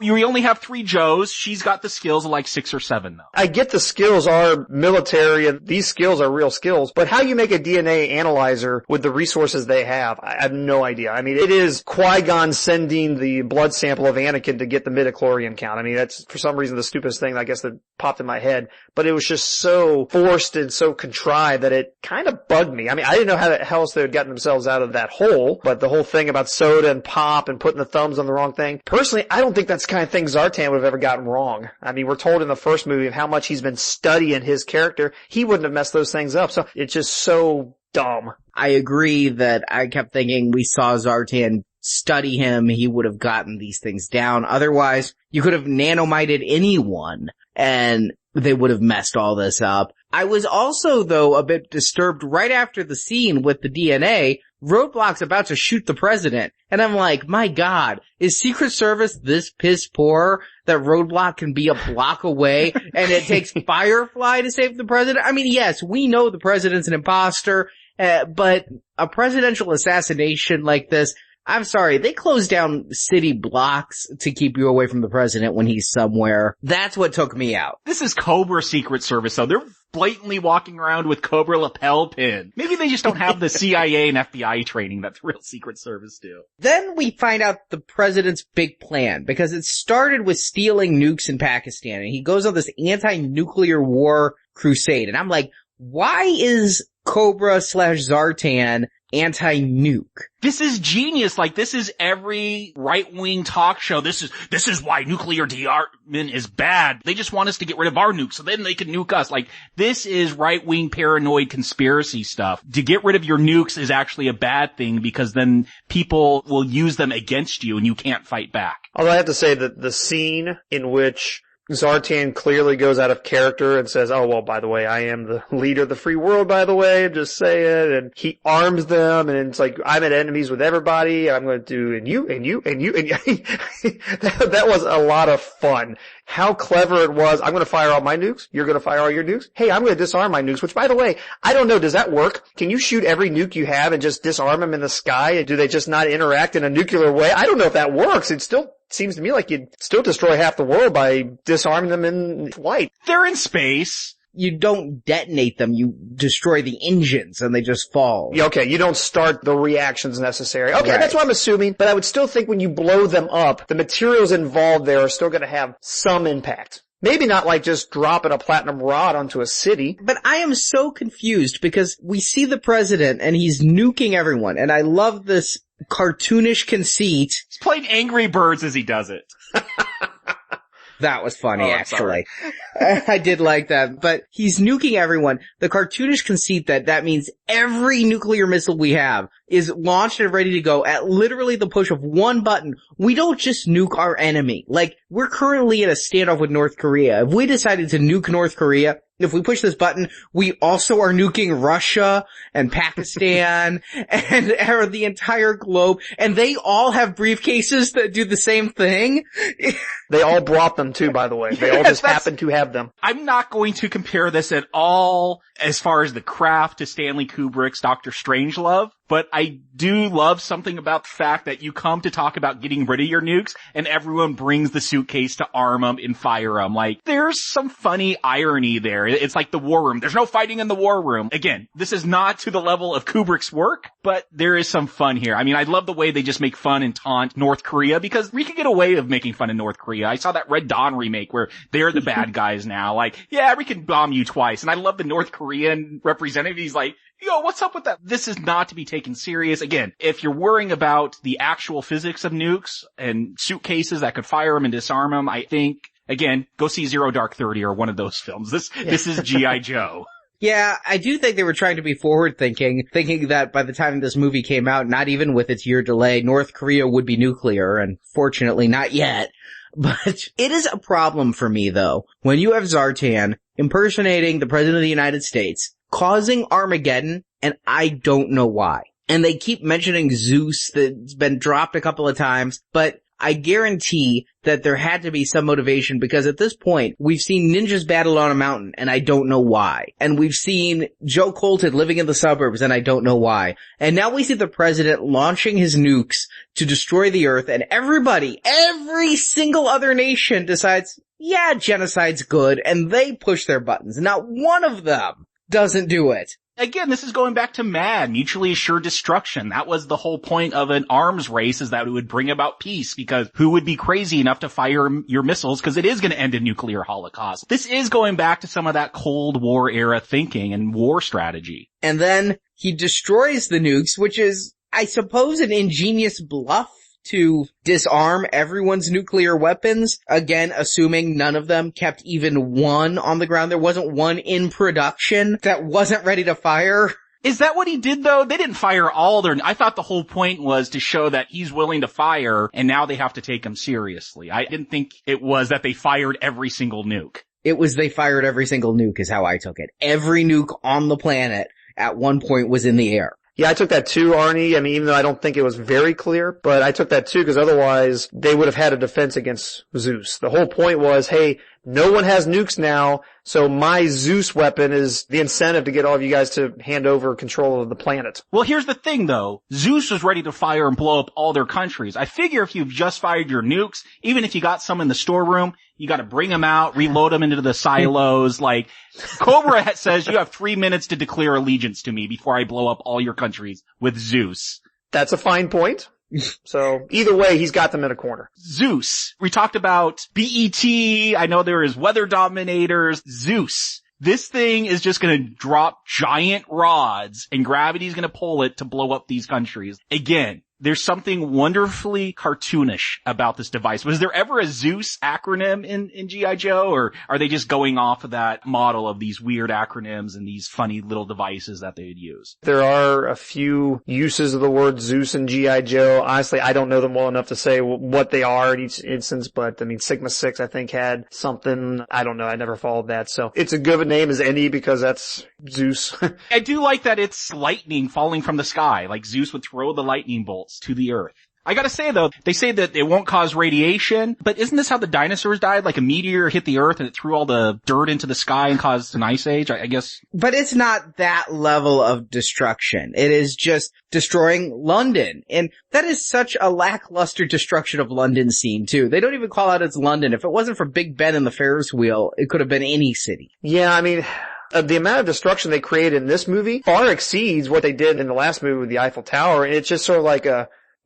we only have 3 Joes. She's got the skills of like 6 or 7 though.
I get the skills are military and these skills are real skills, but how you make a DNA analyzer with the resources they have, I have no idea. I mean, it is Qui-Gon sending the blood sample of Anakin to get the midichlorian count. I mean, that's for some reason the stupidest thing I guess that popped in my head, but it was just so forced and so contrived that it kind of bugged me. I mean, I didn't know how the hell else they had gotten themselves out of that hole, but the whole thing about soda and pop and putting the thumbs on the wrong thing, personally, I don't think that's the kind of thing Zartan would have ever gotten wrong. I mean, we're told in the first movie of how much he's been studying his character. He wouldn't have messed those things up, so it's just so dumb.
I agree that I kept thinking we saw Zartan study him, he would have gotten these things down. Otherwise, you could have nanomited anyone and they would have messed all this up. I was also, though, a bit disturbed right after the scene with the DNA. Roadblock's about to shoot the president. And I'm like, my God, is Secret Service this piss poor that Roadblock can be a block away and it takes Firefly to save the president? I mean, yes, we know the president's an imposter, but a presidential assassination like this, I'm sorry, they close down city blocks to keep you away from the president when he's somewhere. That's what took me out.
This is Cobra Secret Service, though. They're blatantly walking around with Cobra lapel pin. Maybe they just don't have the CIA and FBI training that the real Secret Service do.
Then we find out the president's big plan, because it started with stealing nukes in Pakistan, and he goes on this anti-nuclear war crusade. And I'm like, why is Cobra / Zartan anti-nuke.
This is genius. Like, this is every right-wing talk show. This is why nuclear dearmament is bad. They just want us to get rid of our nukes so then they can nuke us. Like, this is right-wing paranoid conspiracy stuff. To get rid of your nukes is actually a bad thing because then people will use them against you and you can't fight back.
Although I have to say that the scene in which Zartan clearly goes out of character and says, oh, well, by the way, I am the leader of the free world, by the way, I'm just saying, and he arms them, and it's like, I'm at enemies with everybody, I'm going to do, and you. that was a lot of fun. How clever it was. I'm going to fire all my nukes. You're going to fire all your nukes. Hey, I'm going to disarm my nukes, which, by the way, I don't know, does that work? Can you shoot every nuke you have and just disarm them in the sky? Do they just not interact in a nuclear way? I don't know if that works. It still seems to me like you'd still destroy half the world by disarming them in flight.
They're in space.
You don't detonate them, you destroy the engines and they just fall.
Yeah, okay, you don't start the reactions necessary. Okay,
Right.
That's what I'm assuming, but I would still think when you blow them up, the materials involved there are still going to have some impact. Maybe not like just dropping a platinum rod onto a city.
But I am so confused because we see the president and he's nuking everyone, and I love this cartoonish conceit.
He's playing Angry Birds as he does it.
That was funny,
Oh, I'm
actually. I did like that. But he's nuking everyone. The cartoonish conceit that means every nuclear missile we have is launched and ready to go at literally the push of one button. We don't just nuke our enemy. Like, we're currently in a standoff with North Korea. If we decided to nuke North Korea, if we push this button, we also are nuking Russia and Pakistan and the entire globe, and they all have briefcases that do the same thing.
They all brought them too, by the way. They all just happen to have them.
I'm not going to compare this at all as far as the craft to Stanley Kubrick's Dr. Strangelove, but I do love something about the fact that you come to talk about getting rid of your nukes and everyone brings the suitcase to arm them and fire them. Like, there's some funny irony there. It's like the war room. There's no fighting in the war room. Again, this is not to the level of Kubrick's work, but there is some fun here. I mean, I love the way they just make fun and taunt North Korea because we could get away of making fun of North Korea. I saw that Red Dawn remake where they're the bad guys now. Like, yeah, we can bomb you twice. And I love the North Korean representative. He's like, yo, what's up with that? This is not to be taken serious. Again, if you're worrying about the actual physics of nukes and suitcases that could fire them and disarm them, I think, again, go see Zero Dark 30 or one of those films. This is G.I. Joe.
Yeah, I do think they were trying to be forward-thinking, thinking that by the time this movie came out, not even with its year delay, North Korea would be nuclear, and fortunately not yet. But it is a problem for me, though, when you have Zartan impersonating the President of the United States, causing Armageddon, and I don't know why. And they keep mentioning Zeus that's been dropped a couple of times, but I guarantee that there had to be some motivation because at this point, we've seen ninjas battle on a mountain and I don't know why. And we've seen Joe Colton living in the suburbs and I don't know why. And now we see the president launching his nukes to destroy the earth and every single other nation decides, yeah, genocide's good, and they push their buttons. Not one of them doesn't do it.
Again, this is going back to MAD, mutually assured destruction. That was the whole point of an arms race, is that it would bring about peace, because who would be crazy enough to fire your missiles, because it is going to end a nuclear holocaust. This is going back to some of that Cold War era thinking and war strategy.
And then he destroys the nukes, which is, I suppose, an ingenious bluff to disarm everyone's nuclear weapons, again, assuming none of them kept even one on the ground. There wasn't one in production that wasn't ready to fire.
Is that what he did, though? They didn't fire all their... I thought the whole point was to show that he's willing to fire, and now they have to take him seriously. I didn't think it was that they fired every single nuke.
It was they fired every single nuke is how I took it. Every nuke on the planet at one point was in the air.
Yeah, I took that too, Arnie. I mean, even though I don't think it was very clear, but I took that too because otherwise they would have had a defense against Zeus. The whole point was, hey, no one has nukes now, so my Zeus weapon is the incentive to get all of you guys to hand over control of the planet.
Well, here's the thing, though. Zeus was ready to fire and blow up all their countries. I figure if you've just fired your nukes, even if you got some in the storeroom, you gotta bring them out, reload them into the silos. Like, Cobra says you have 3 minutes to declare allegiance to me before I blow up all your countries with Zeus.
That's a fine point. So, either way, he's got them in a corner.
Zeus. We talked about BET. I know there is Weather Dominators. Zeus. This thing is just gonna drop giant rods and gravity's gonna pull it to blow up these countries. Again, there's something wonderfully cartoonish about this device. Was there ever a Zeus acronym in G.I. Joe, or are they just going off of that model of these weird acronyms and these funny little devices that they'd use?
There are a few uses of the word Zeus in G.I. Joe. Honestly, I don't know them well enough to say what they are in each instance, but I mean, Sigma 6, I think, had something. I don't know. I never followed that. So it's a good name as any because that's Zeus.
I do like that it's lightning falling from the sky. Like Zeus would throw the lightning bolts to the earth. I gotta say though, they say that it won't cause radiation, but isn't this how the dinosaurs died? Like a meteor hit the earth and it threw all the dirt into the sky and caused an ice age, I guess.
But it's not that level of destruction. It is just destroying London. And that is such a lackluster destruction of London scene too. They don't even call out it's London. If it wasn't for Big Ben and the Ferris wheel, it could have been any city.
Yeah, I mean, the amount of destruction they created in this movie far exceeds what they did in the last movie with the Eiffel Tower. And it's just sort of like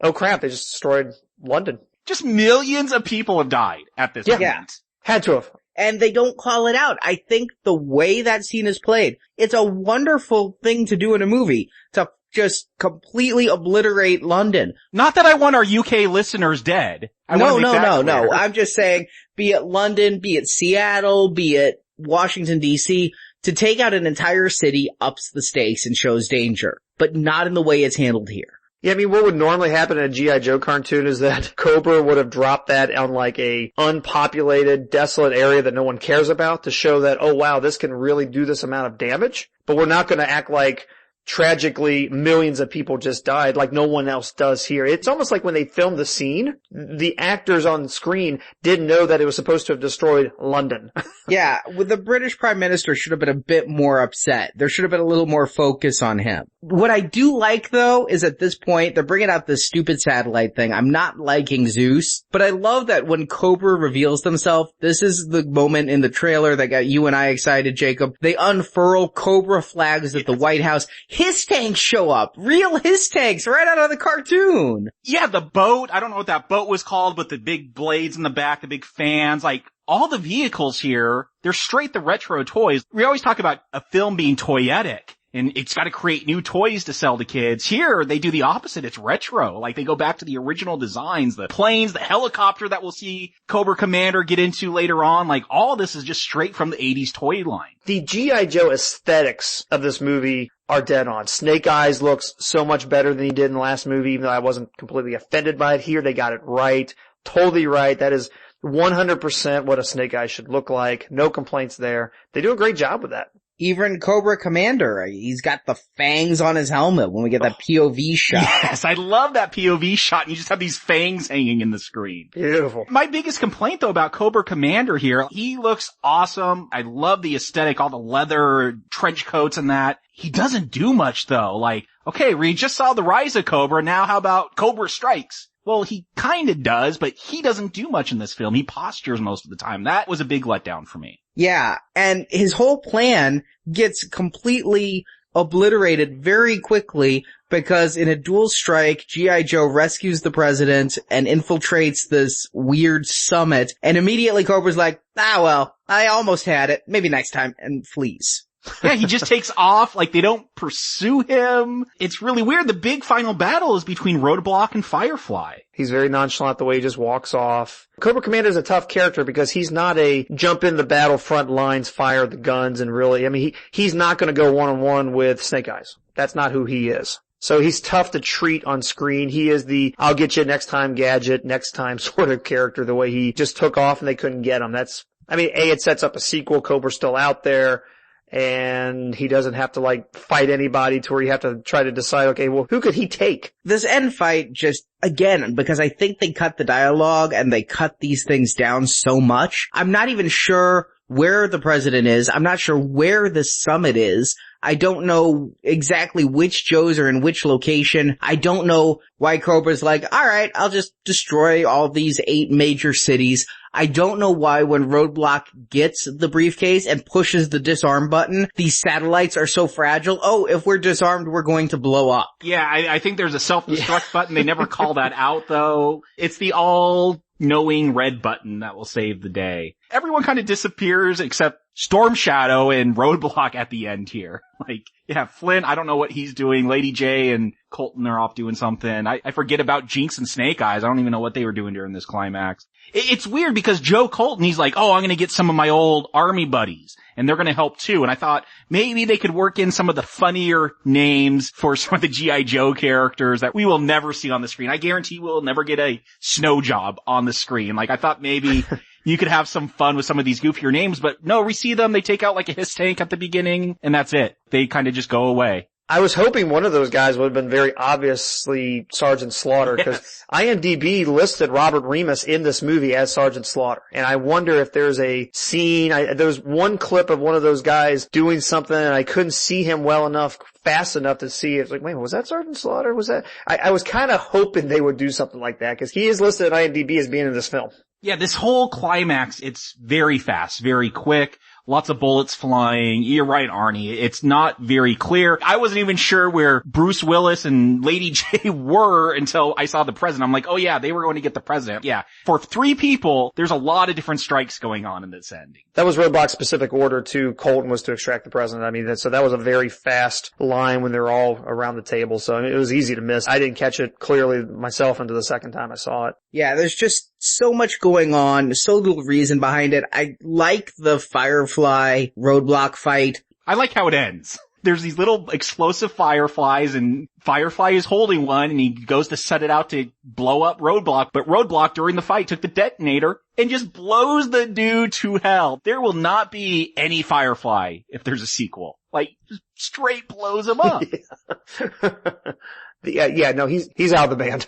oh crap, they just destroyed London.
Just millions of people have died at this point.
Yeah.
Had to have.
And they don't call it out. I think the way that scene is played, it's a wonderful thing to do in a movie, to just completely obliterate London.
Not that I want our UK listeners dead.
No. I'm just saying, be it London, be it Seattle, be it Washington, D.C., to take out an entire city ups the stakes and shows danger, but not in the way it's handled here.
Yeah, I mean, what would normally happen in a G.I. Joe cartoon is that Cobra would have dropped that on like a unpopulated, desolate area that no one cares about to show that, oh wow, this can really do this amount of damage. But we're not going to act like tragically millions of people just died like no one else does here. It's almost like when they filmed the scene, the actors on screen didn't know that it was supposed to have destroyed London.
Yeah, the British Prime Minister should have been a bit more upset. There should have been a little more focus on him. What I do like, though, is at this point, they're bringing out this stupid satellite thing. I'm not liking Zeus, but I love that when Cobra reveals themselves, this is the moment in the trailer that got you and I excited, Jacob. They unfurl Cobra flags at the White House. His tanks show up. Real his tanks right out of the cartoon.
Yeah, the boat. I don't know what that boat was called, but the big blades in the back, the big fans, like all the vehicles here, they're straight the retro toys. We always talk about a film being toyetic. And it's got to create new toys to sell to kids. Here, they do the opposite. It's retro. Like, they go back to the original designs, the planes, the helicopter that we'll see Cobra Commander get into later on. Like, all this is just straight from the 80s toy line.
The G.I. Joe aesthetics of this movie are dead on. Snake Eyes looks so much better than he did in the last movie, even though I wasn't completely offended by it. Here, they got it right. Totally right. That is 100% what a Snake Eyes should look like. No complaints there. They do a great job with that.
Even Cobra Commander, he's got the fangs on his helmet when we get that POV shot.
Yes, I love that POV shot. You just have these fangs hanging in the screen.
Beautiful.
My biggest complaint, though, about Cobra Commander here, he looks awesome. I love the aesthetic, all the leather trench coats and that. He doesn't do much, though. Like, okay, we just saw the Rise of Cobra. Now how about Cobra Strikes? Well, he kinda does, but he doesn't do much in this film. He postures most of the time. That was a big letdown for me.
Yeah, and his whole plan gets completely obliterated very quickly because in a dual strike, G.I. Joe rescues the president and infiltrates this weird summit, and immediately Cobra's like, well, I almost had it. Maybe next time, and flees.
Yeah, he just takes off, like they don't pursue him. It's really weird. The big final battle is between Roadblock and Firefly.
He's very nonchalant the way he just walks off. Cobra Commander is a tough character because he's not a jump in the battlefront lines, fire the guns, and really, I mean, he's not going to go one-on-one with Snake Eyes. That's not who he is. So he's tough to treat on screen. He is the I'll get you next time gadget, next time sort of character, the way he just took off and they couldn't get him. It sets up a sequel. Cobra's still out there. And he doesn't have to like fight anybody to where you have to try to decide, okay, well, who could he take?
This end fight just, again, because I think they cut the dialogue and they cut these things down so much, I'm not even sure where the president is. I'm not sure where the summit is. I don't know exactly which Joes are in which location. I don't know why Cobra's like, alright, I'll just destroy all these 8 major cities. I don't know why when Roadblock gets the briefcase and pushes the disarm button, these satellites are so fragile. Oh, if we're disarmed, we're going to blow up.
Yeah, I think there's a self-destruct button. They never call that out, though. It's the all knowing red button that will save the day. Everyone kind of disappears except Storm Shadow and Roadblock at the end here. Like, yeah, Flynn, I don't know what he's doing. Lady J and Colton are off doing something. I forget about Jinx and Snake Eyes. I don't even know what they were doing during this climax. It's weird because Joe Colton, he's like, oh, I'm going to get some of my old army buddies and they're going to help too. And I thought maybe they could work in some of the funnier names for some of the G.I. Joe characters that we will never see on the screen. I guarantee we'll never get a snow job on the screen. Like, I thought maybe you could have some fun with some of these goofier names, but no, we see them. They take out like a hiss tank at the beginning and that's it. They kind of just go away.
I was hoping one of those guys would have been very obviously Sergeant Slaughter, because
Yes.
IMDb listed Robert Remus in this movie as Sergeant Slaughter. And I wonder if there's a scene, there's one clip of one of those guys doing something and I couldn't see him well enough, fast enough to see it. It's like, wait, was that Sergeant Slaughter? Was that? I was kind of hoping they would do something like that, because he is listed at IMDb as being in this film.
Yeah, this whole climax, it's very fast, very quick. Lots of bullets flying. You're right, Arnie. It's not very clear. I wasn't even sure where Bruce Willis and Lady J were until I saw the president. I'm like, oh yeah, they were going to get the president. Yeah. For 3 people, there's a lot of different strikes going on in this ending.
That was Roadblock's specific order to Colton, was to extract the president. I mean, so that was a very fast line when they're all around the table. So I mean, it was easy to miss. I didn't catch it clearly myself until the second time I saw it.
Yeah, there's just so much going on, so little reason behind it. I like the Firefly Roadblock fight.
I like how it ends. There's these little explosive fireflies and Firefly is holding one and he goes to set it out to blow up Roadblock, but Roadblock during the fight took the detonator and just blows the dude to hell. There will not be any Firefly if there's a sequel. Like, just straight blows him up.
No, he's out of the band.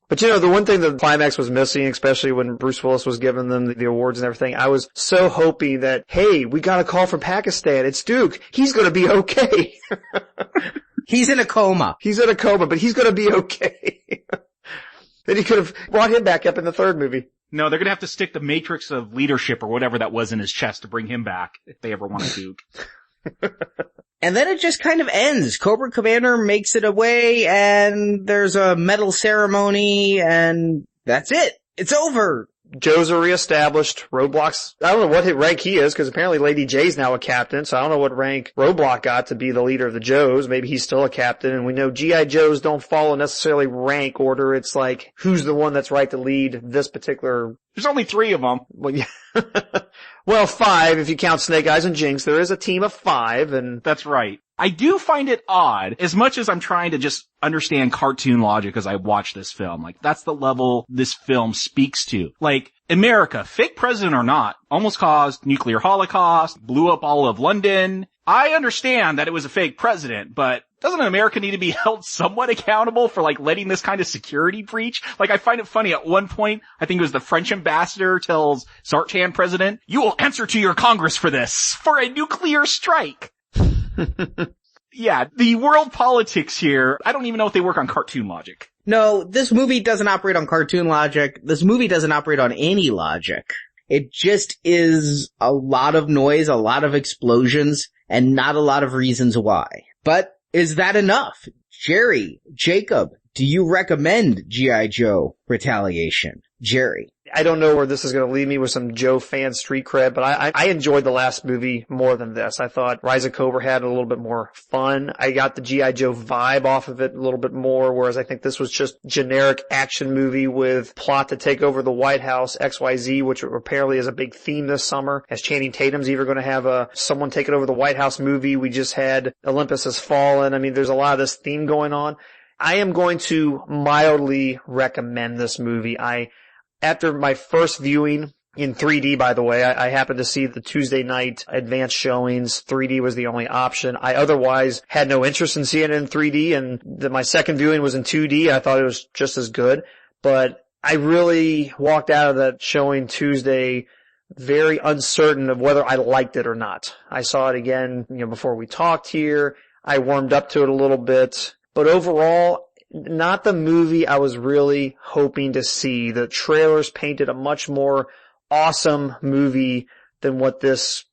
But you know, the one thing that the climax was missing, especially when Bruce Willis was giving them the awards and everything, I was so hoping that, hey, we got a call from Pakistan. It's Duke. He's gonna be okay.
He's in a coma.
He's in a coma, but he's gonna be okay. Then he could have brought him back up in the third movie.
No, they're gonna have to stick the matrix of leadership or whatever that was in his chest to bring him back if they ever want a Duke.
And then it just kind of ends. Cobra Commander makes it away and there's a medal ceremony and that's it. It's over.
Joes are reestablished. Roadblock's, I don't know what rank he is, because apparently Lady J's now a captain, so I don't know what rank Roadblock got to be the leader of the Joes. Maybe he's still a captain, and we know G.I. Joes don't follow necessarily rank order. It's like, who's the one that's right to lead this particular...
There's only 3 of them.
Well, yeah. Well, 5 if you count Snake Eyes and Jinx. There is a team of 5, and...
That's right. I do find it odd, as much as I'm trying to just understand cartoon logic as I watch this film. Like, that's the level this film speaks to. Like, America, fake president or not, almost caused nuclear holocaust, blew up all of London. I understand that it was a fake president, but doesn't America need to be held somewhat accountable for, like, letting this kind of security breach? Like, I find it funny, at one point, I think it was the French ambassador tells Sartan president, you will answer to your Congress for this, for a nuclear strike. Yeah, the world politics here, I don't even know if they work on cartoon logic.
No, this movie doesn't operate on cartoon logic. This movie doesn't operate on any logic. It just is a lot of noise, a lot of explosions, and not a lot of reasons why. But is that enough? Jerry, Jacob, do you recommend G.I. Joe Retaliation? Jerry.
I don't know where this is going to lead me with some Joe fan street cred, but I enjoyed the last movie more than this. I thought Rise of Cobra had a little bit more fun. I got the G.I. Joe vibe off of it a little bit more, whereas I think this was just generic action movie with plot to take over the White House, XYZ, which apparently is a big theme this summer, as Channing Tatum's either going to have someone taking over the White House movie. We just had Olympus Has Fallen. I mean, there's a lot of this theme going on. I am going to mildly recommend this movie. After my first viewing in 3D, by the way, I happened to see the Tuesday night advanced showings. 3D was the only option. I otherwise had no interest in seeing it in 3D, and my second viewing was in 2D. I thought it was just as good, but I really walked out of that showing Tuesday very uncertain of whether I liked it or not. I saw it again, before we talked here. I warmed up to it a little bit, but overall, not the movie I was really hoping to see. The trailers painted a much more awesome movie than what this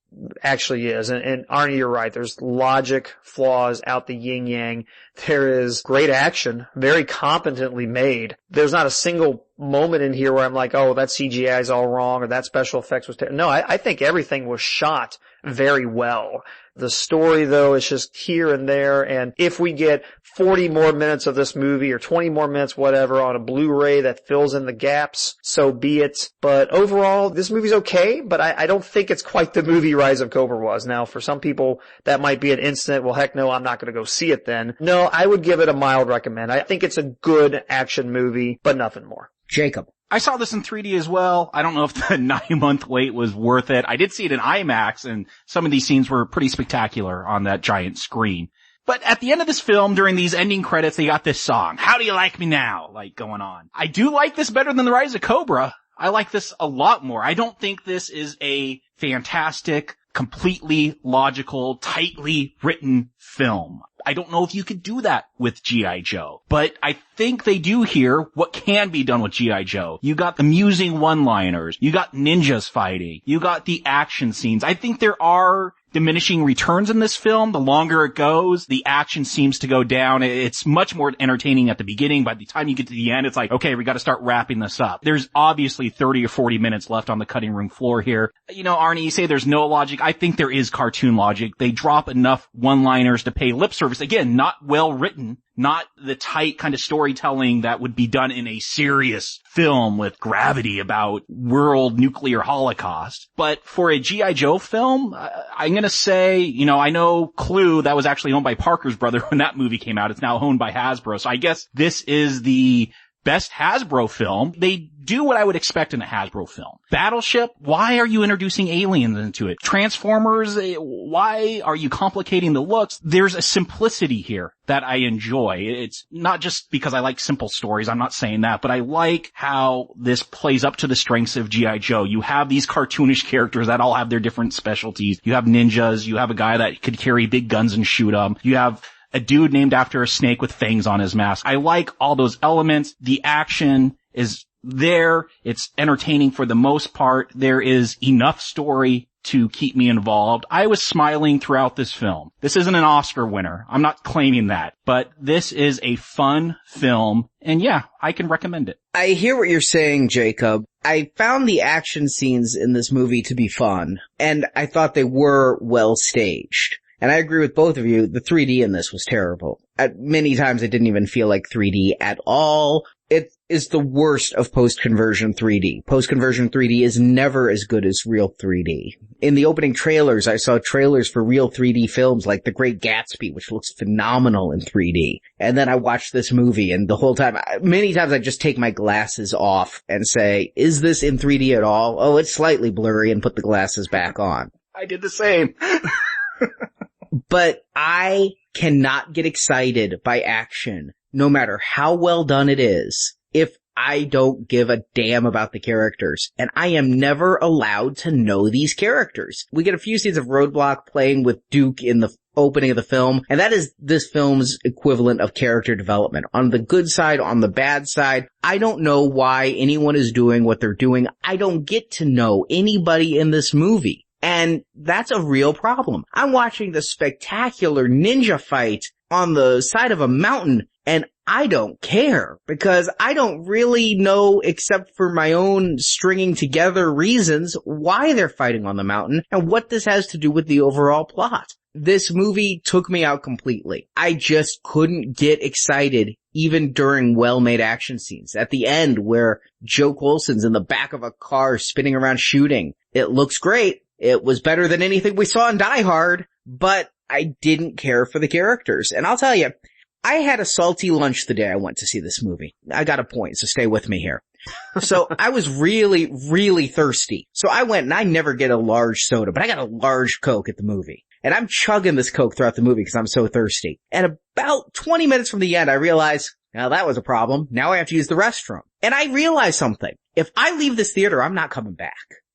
actually is. And Arnie, you're right. There's logic flaws out the yin-yang. There is great action, very competently made. There's not a single moment in here where I'm like, oh, that CGI is all wrong or that special effects was terrible. No, I think everything was shot very well. The story, though, is just here and there, and if we get 40 more minutes of this movie or 20 more minutes, whatever, on a Blu-ray that fills in the gaps, so be it. But overall, this movie's okay, but I don't think it's quite the movie Rise of Cobra was. Now, for some people, that might be an instant, well, heck no, I'm not going to go see it then. No, I would give it a mild recommend. I think it's a good action movie, but nothing more.
Jacob.
I saw this in 3D as well. I don't know if the 9-month wait was worth it. I did see it in IMAX, and some of these scenes were pretty spectacular on that giant screen. But at the end of this film, during these ending credits, they got this song, How Do You Like Me Now, like going on. I do like this better than The Rise of Cobra. I like this a lot more. I don't think this is a fantastic, completely logical, tightly written film. I don't know if you could do that with G.I. Joe, but I think they do here what can be done with G.I. Joe. You got amusing one-liners, you got ninjas fighting, you got the action scenes. I think there are diminishing returns in this film. The longer it goes, the action seems to go down. It's much more entertaining at the beginning. By the time you get to the end, it's like, okay, we got to start wrapping this up. There's obviously 30 or 40 minutes left on the cutting room floor here. You know, Arnie, you say there's no logic. I think there is cartoon logic. They drop enough one-liners to pay lip service. Again, not well written, not the tight kind of storytelling that would be done in a serious film with gravity about world nuclear holocaust. But for a G.I. Joe film, I'm going to say, you know, I know Clue, that was actually owned by Parker's brother when that movie came out. It's now owned by Hasbro. So I guess this is the best Hasbro film. They do what I would expect in a Hasbro film. Battleship, why are you introducing aliens into it? Transformers, why are you complicating the looks? There's a simplicity here that I enjoy. It's not just because I like simple stories, I'm not saying that, but I like how this plays up to the strengths of G.I. Joe. You have these cartoonish characters that all have their different specialties. You have ninjas, you have a guy that could carry big guns and shoot them. You have a dude named after a snake with fangs on his mask. I like all those elements. The action is there. It's entertaining for the most part. There is enough story to keep me involved. I was smiling throughout this film. This isn't an Oscar winner. I'm not claiming that, but this is a fun film, and yeah, I can recommend it.
I hear what you're saying, Jacob. I found the action scenes in this movie to be fun, and I thought they were well staged. And I agree with both of you, the 3D in this was terrible. At many times it didn't even feel like 3D at all. It is the worst of post-conversion 3D. Post-conversion 3D is never as good as real 3D. In the opening trailers, I saw trailers for real 3D films like The Great Gatsby, which looks phenomenal in 3D. And then I watched this movie, and the whole time, many times I just take my glasses off and say, is this in 3D at all? Oh, it's slightly blurry, and put the glasses back on.
I did the same.
But I cannot get excited by action, no matter how well done it is, if I don't give a damn about the characters. And I am never allowed to know these characters. We get a few scenes of Roadblock playing with Duke in the opening of the film, and that is this film's equivalent of character development. On the good side, on the bad side, I don't know why anyone is doing what they're doing. I don't get to know anybody in this movie. And that's a real problem. I'm watching the spectacular ninja fight on the side of a mountain, and I don't care, because I don't really know, except for my own stringing together reasons, why they're fighting on the mountain and what this has to do with the overall plot. This movie took me out completely. I just couldn't get excited even during well-made action scenes. At the end, where Joe Coulson's in the back of a car spinning around shooting, it looks great. It was better than anything we saw in Die Hard, but I didn't care for the characters. And I'll tell you, I had a salty lunch the day I went to see this movie. I got a point, so stay with me here. So I was really, really thirsty. So I went, and I never get a large soda, but I got a large Coke at the movie. And I'm chugging this Coke throughout the movie because I'm so thirsty. And about 20 minutes from the end, I realized, now that was a problem. Now I have to use the restroom. And I realized something. If I leave this theater, I'm not coming back.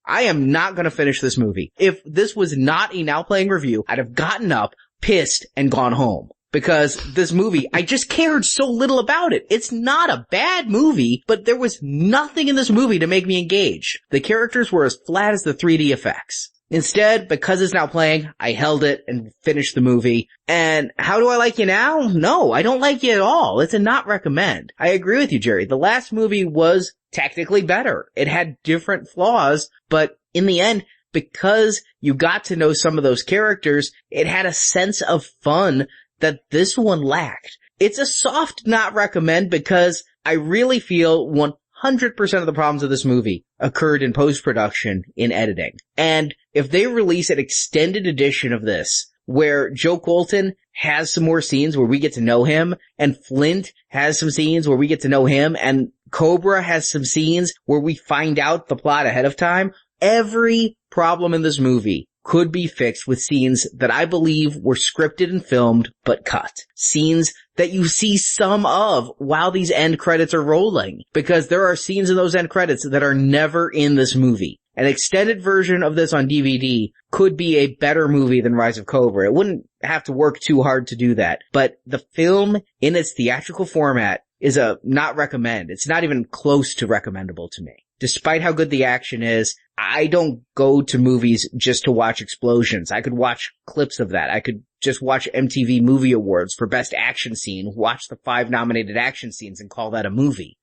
I am not going to finish this movie. If this was not a Now Playing review, I'd have gotten up, pissed, and gone home. Because this movie, I just cared so little about it. It's not a bad movie, but there was nothing in this movie to make me engage. The characters were as flat as the 3D effects. Instead, because it's now playing, I held it and finished the movie. And how do I like you now? No, I don't like you at all. It's a not recommend. I agree with you, Jerry. The last movie was technically better. It had different flaws, but in the end, because you got to know some of those characters, it had a sense of fun that this one lacked. It's a soft not recommend because I really feel 100% of the problems of this movie occurred in post-production, in editing. And if they release an extended edition of this, where Joe Colton has some more scenes where we get to know him, and Flint has some scenes where we get to know him, and Cobra has some scenes where we find out the plot ahead of time, every problem in this movie could be fixed with scenes that I believe were scripted and filmed but cut. Scenes that you see some of while these end credits are rolling. Because there are scenes in those end credits that are never in this movie. An extended version of this on DVD could be a better movie than Rise of Cobra. It wouldn't have to work too hard to do that. But the film in its theatrical format is a not recommend. It's not even close to recommendable to me. Despite how good the action is, I don't go to movies just to watch explosions. I could watch clips of that. I could just watch MTV Movie Awards for Best Action Scene, watch the 5 nominated action scenes and call that a movie.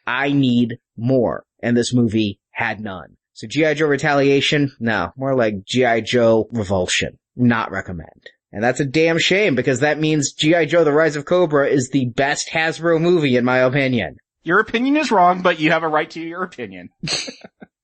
I need more, and this movie had none. So G.I. Joe Retaliation? No, more like G.I. Joe Revulsion. Not recommend. And that's a damn shame, because that means G.I. Joe The Rise of Cobra is the best Hasbro movie in my opinion.
Your opinion is wrong, but you have a right to your opinion.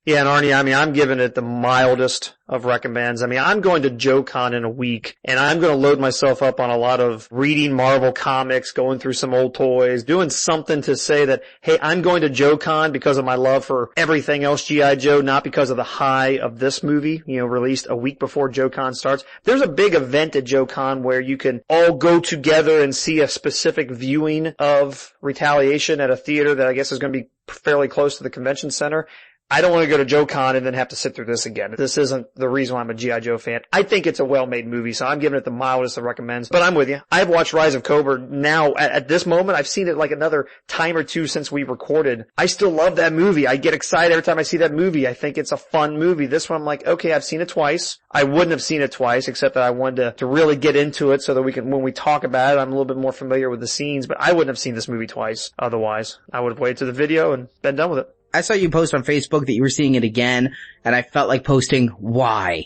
Yeah, and Arnie, I'm giving it the mildest of recommends. I'm going to JoeCon in a week, and I'm going to load myself up on a lot of reading Marvel comics, going through some old toys, doing something to say that, hey, I'm going to JoeCon because of my love for everything else G.I. Joe, not because of the high of this movie, released a week before JoeCon starts. There's a big event at JoeCon where you can all go together and see a specific viewing of Retaliation at a theater that I guess is going to be fairly close to the convention center. I don't want to go to JoeCon and then have to sit through this again. This isn't the reason why I'm a G.I. Joe fan. I think it's a well-made movie, so I'm giving it the mildest of recommends. But I'm with you. I've watched Rise of Cobra now. At this moment, I've seen it like another time or two since we recorded. I still love that movie. I get excited every time I see that movie. I think it's a fun movie. This one, I'm like, okay, I've seen it twice. I wouldn't have seen it twice, except that I wanted to really get into it so that we can, when we talk about it, I'm a little bit more familiar with the scenes. But I wouldn't have seen this movie twice otherwise. I would have waited to the video and been done with it.
I saw you post on Facebook that you were seeing it again, and I felt like posting, why?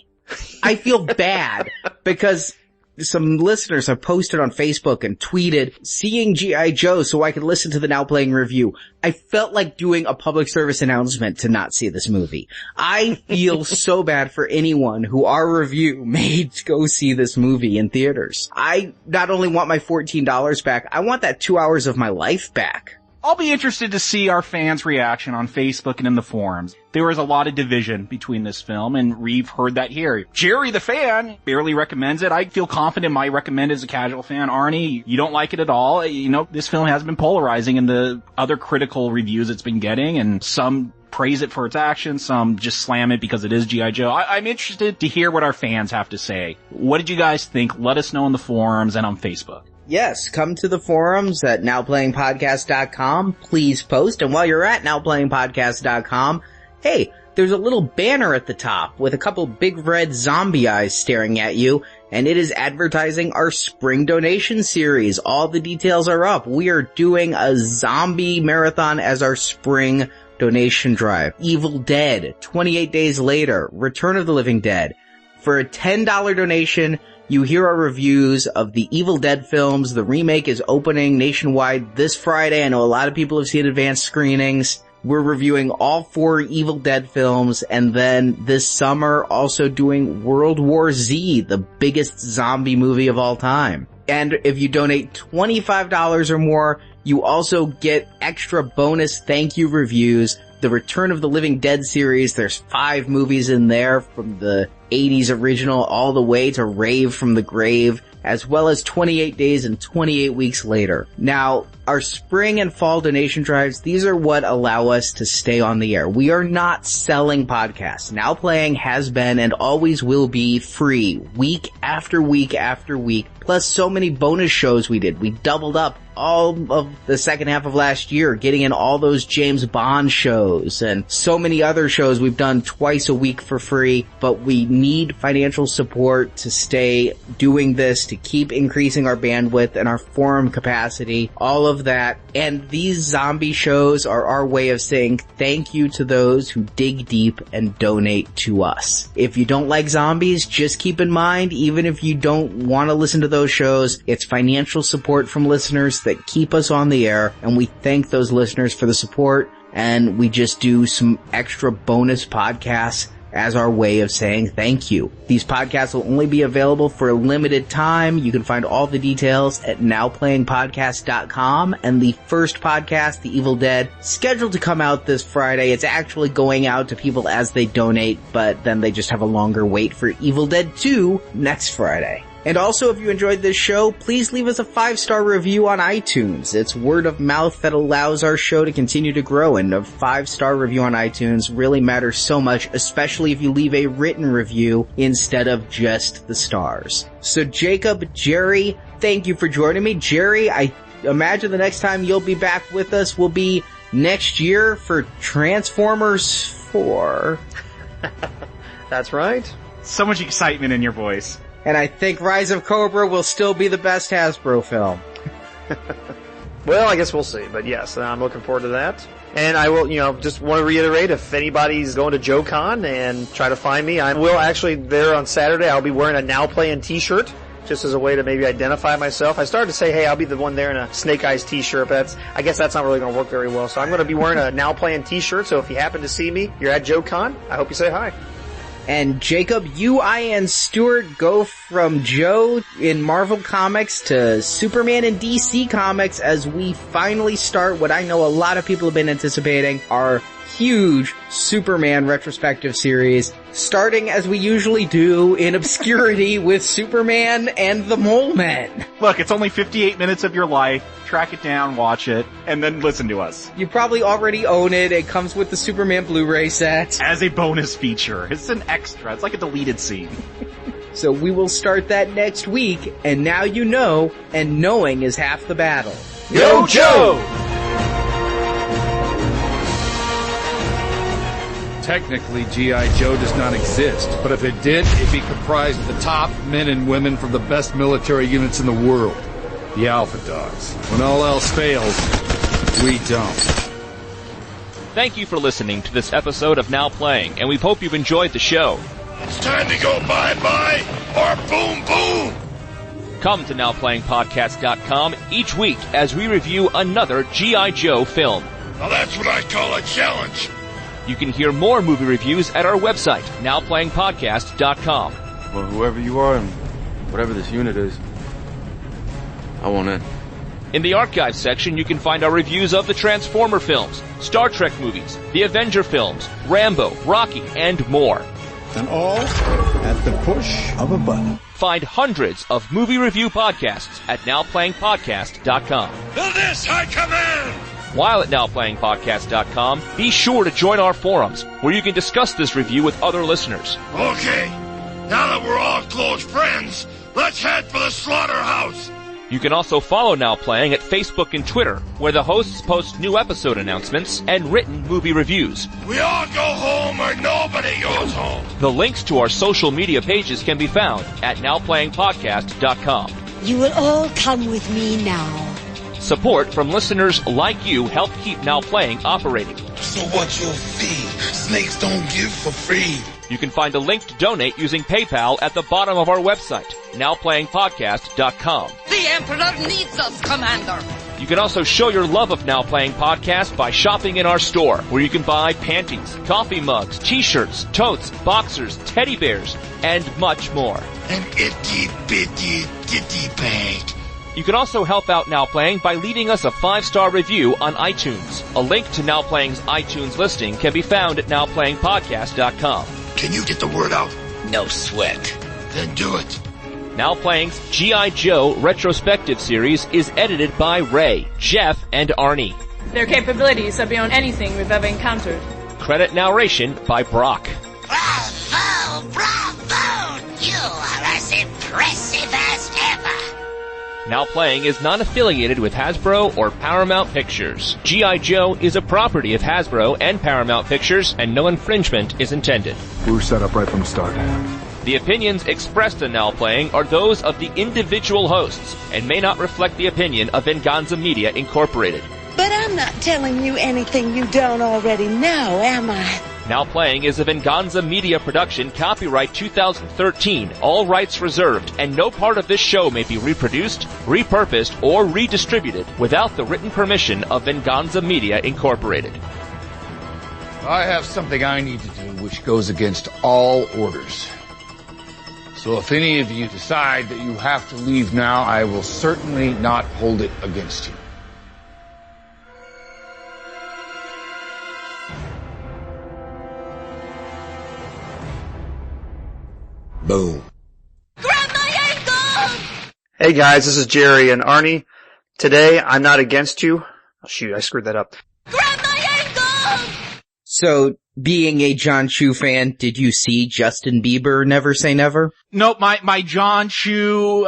I feel bad, because some listeners have posted on Facebook and tweeted, seeing G.I. Joe so I could listen to the Now Playing review. I felt like doing a public service announcement to not see this movie. I feel so bad for anyone who our review made go see this movie in theaters. I not only want my $14 back, I want that 2 hours of my life back.
I'll be interested to see our fans' reaction on Facebook and in the forums. There was a lot of division between this film, and we've heard that here. Jerry, the fan, barely recommends it. I feel confident my recommend as a casual fan. Arnie, you don't like it at all. This film has been polarizing in the other critical reviews it's been getting, and some praise it for its action, some just slam it because it is G.I. Joe. I'm interested to hear what our fans have to say. What did you guys think? Let us know in the forums and on Facebook.
Yes, come to the forums at nowplayingpodcast.com. Please post. And while you're at nowplayingpodcast.com, hey, there's a little banner at the top with a couple big red zombie eyes staring at you, and it is advertising our spring donation series. All the details are up. We are doing a zombie marathon as our spring donation drive. Evil Dead, 28 Days Later, Return of the Living Dead. For a $10 donation, you hear our reviews of the Evil Dead films. The remake is opening nationwide this Friday. I know a lot of people have seen advanced screenings. We're reviewing all 4 Evil Dead films, and then this summer also doing World War Z, the biggest zombie movie of all time. And if you donate $25 or more, you also get extra bonus thank you reviews. The Return of the Living Dead series, there's 5 movies in there, from the 80s original all the way to Rave from the Grave, as well as 28 Days and 28 Weeks Later. Now, our spring and fall donation drives, these are what allow us to stay on the air. We are not selling podcasts. Now Playing has been and always will be free, week after week after week, plus so many bonus shows we did. We doubled up all of the second half of last year, getting in all those James Bond shows and so many other shows we've done twice a week for free, but we need financial support to stay doing this, to keep increasing our bandwidth and our forum capacity, all of that. And these zombie shows are our way of saying thank you to those who dig deep and donate to us. If you don't like zombies, just keep in mind, even if you don't want to listen to those shows, it's financial support from listeners that keep us on the air, and we thank those listeners for the support, and we just do some extra bonus podcasts as our way of saying thank you. These podcasts will only be available for a limited time. You can find all the details at nowplayingpodcast.com, and the first podcast, The Evil Dead, scheduled to come out this Friday. It's actually going out to people as they donate, but then they just have a longer wait for Evil Dead 2 next Friday. And also, if you enjoyed this show, please leave us a 5-star review on iTunes. It's word of mouth that allows our show to continue to grow, and a 5-star review on iTunes really matters so much, especially if you leave a written review instead of just the stars. So Jacob, Jerry, thank you for joining me. Jerry, I imagine the next time you'll be back with us will be next year for Transformers 4.
That's right.
So much excitement in your voice.
And I think Rise of Cobra will still be the best Hasbro film.
Well, I guess we'll see. But yes, I'm looking forward to that. And I will, just want to reiterate, if anybody's going to JoeCon and try to find me, I will actually, there on Saturday, I'll be wearing a Now Playing t-shirt, just as a way to maybe identify myself. I started to say, hey, I'll be the one there in a Snake Eyes t-shirt, but I guess that's not really going to work very well. So I'm going to be wearing a Now Playing t-shirt, so if you happen to see me, you're at JoeCon, I hope you say hi.
And Jacob, you, I, and Stuart go from Joe in Marvel Comics to Superman in DC Comics as we finally start what I know a lot of people have been anticipating, our huge Superman retrospective series, starting as we usually do in obscurity with Superman and the Mole Men.
Look, it's only 58 minutes of your life. Track it down, watch it, and then listen to us.
You probably already own it. It comes with the Superman Blu-ray set.
As a bonus feature. It's an extra. It's like a deleted scene.
So we will start that next week, and now you know, and knowing is half the battle.
Yo, Joe!
Technically, G.I. Joe does not exist, but if it did, it'd be comprised of the top men and women from the best military units in the world. The Alpha Dogs. When all else fails, we don't.
Thank you for listening to this episode of Now Playing, and we hope you've enjoyed the show.
It's time to go bye-bye or boom boom!
Come to NowPlayingPodcast.com each week as we review another G.I. Joe film.
Now that's what I call a challenge.
You can hear more movie reviews at our website, NowPlayingPodcast.com.
Well, whoever you are and whatever this unit is, I want in.
In the archive section, you can find our reviews of the Transformer films, Star Trek movies, the Avenger films, Rambo, Rocky, and more.
And all at the push of a button.
Find hundreds of movie review podcasts at NowPlayingPodcast.com.
To this I command!
While at NowPlayingPodcast.com, be sure to join our forums, where you can discuss this review with other listeners.
Okay, now that we're all close friends, let's head for the slaughterhouse!
You can also follow Now Playing at Facebook and Twitter, where the hosts post new episode announcements and written movie reviews.
We all go home or nobody goes home.
The links to our social media pages can be found at NowPlayingPodcast.com.
You will all come with me now.
Support from listeners like you help keep Now Playing operating.
So what you'll feed, snakes don't give for free.
You can find a link to donate using PayPal at the bottom of our website, NowPlayingPodcast.com.
The Emperor needs us, Commander.
You can also show your love of Now Playing Podcast by shopping in our store, where you can buy panties, coffee mugs, t-shirts, totes, boxers, teddy bears, and much more.
An itty bitty ditty bag.
You can also help out Now Playing by leaving us a 5-star review on iTunes. A link to Now Playing's iTunes listing can be found at NowPlayingPodcast.com.
Can you get the word out?
No sweat.
Then do it.
Now Playing's G.I. Joe retrospective series is edited by Ray, Jeff, and Arnie.
Their capabilities are beyond anything we've ever encountered.
Credit narration by Brock.
Bravo, bravo! You are as impressive as ever.
Now Playing is not affiliated with Hasbro or Paramount Pictures. G.I. Joe is a property of Hasbro and Paramount Pictures, and no infringement is intended.
We're set up right from the start.
The opinions expressed in Now Playing are those of the individual hosts and may not reflect the opinion of Venganza Media Incorporated.
But I'm not telling you anything you don't already know, am I?
Now Playing is a Venganza Media production, copyright 2013, all rights reserved, and no part of this show may be reproduced, repurposed, or redistributed without the written permission of Venganza Media Incorporated.
I have something I need to do which goes against all orders. So if any of you decide that you have to leave now, I will certainly not hold it against you.
Boom.
Grab my ankle!
Hey guys, this is Jerry and Arnie. Today, I'm not against you. Oh, shoot, I screwed that up.
Grab my ankle!
So, being a John Chu fan, did you see Justin Bieber Never Say Never?
Nope, my John Chu,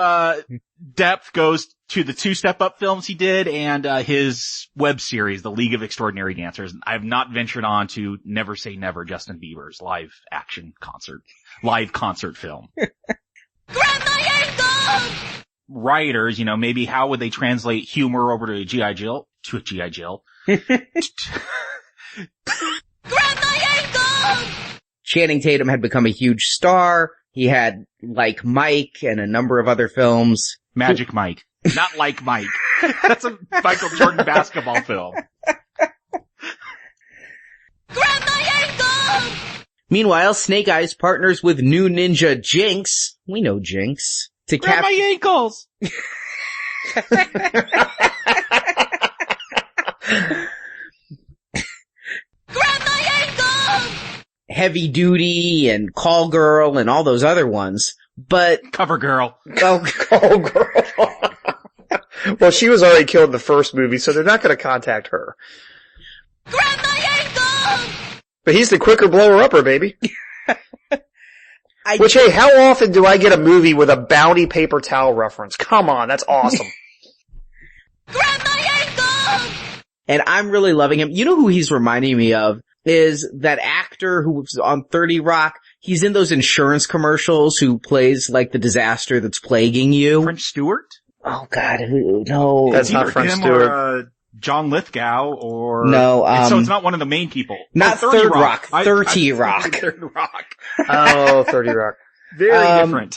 depth goes to the 2 Step Up films he did and, his web series, The League of Extraordinary Dancers. I have not ventured on to Never Say Never, Justin Bieber's live concert film.
Grab my ankle!
Writers, maybe how would they translate humor over to G.I. Jill? To a G.I. Jill.
Grab my ankle!
Channing Tatum had become a huge star. He had Like Mike and a number of other films.
Magic Mike. Not Like Mike. That's a Michael Jordan basketball film.
Grab my ankle!
Meanwhile, Snake Eyes partners with new ninja Jinx. We know Jinx. To
Grab my ankles!
Grab my ankle!
Heavy Duty and Call Girl and all those other ones. But
Cover Girl.
Oh, girl. Well, she was already killed in the first movie, so they're not going to contact her.
Grab my ankle!
But he's the quicker blower-upper, baby. Which, hey, how often do I get a movie with a Bounty paper towel reference? Come on, that's awesome.
Grab my ankle!
And I'm really loving him. You know who he's reminding me of? Is that actor who was on 30 Rock. He's in those insurance commercials who plays like the disaster that's plaguing you.
French Stewart?
Oh God, no.
That's not French Stewart.
Or, John Lithgow or...
No,
so it's not one of the main people.
Not
30
Third Rock. 30 Rock.
30 Rock.
Oh, 30 Rock.
Very different.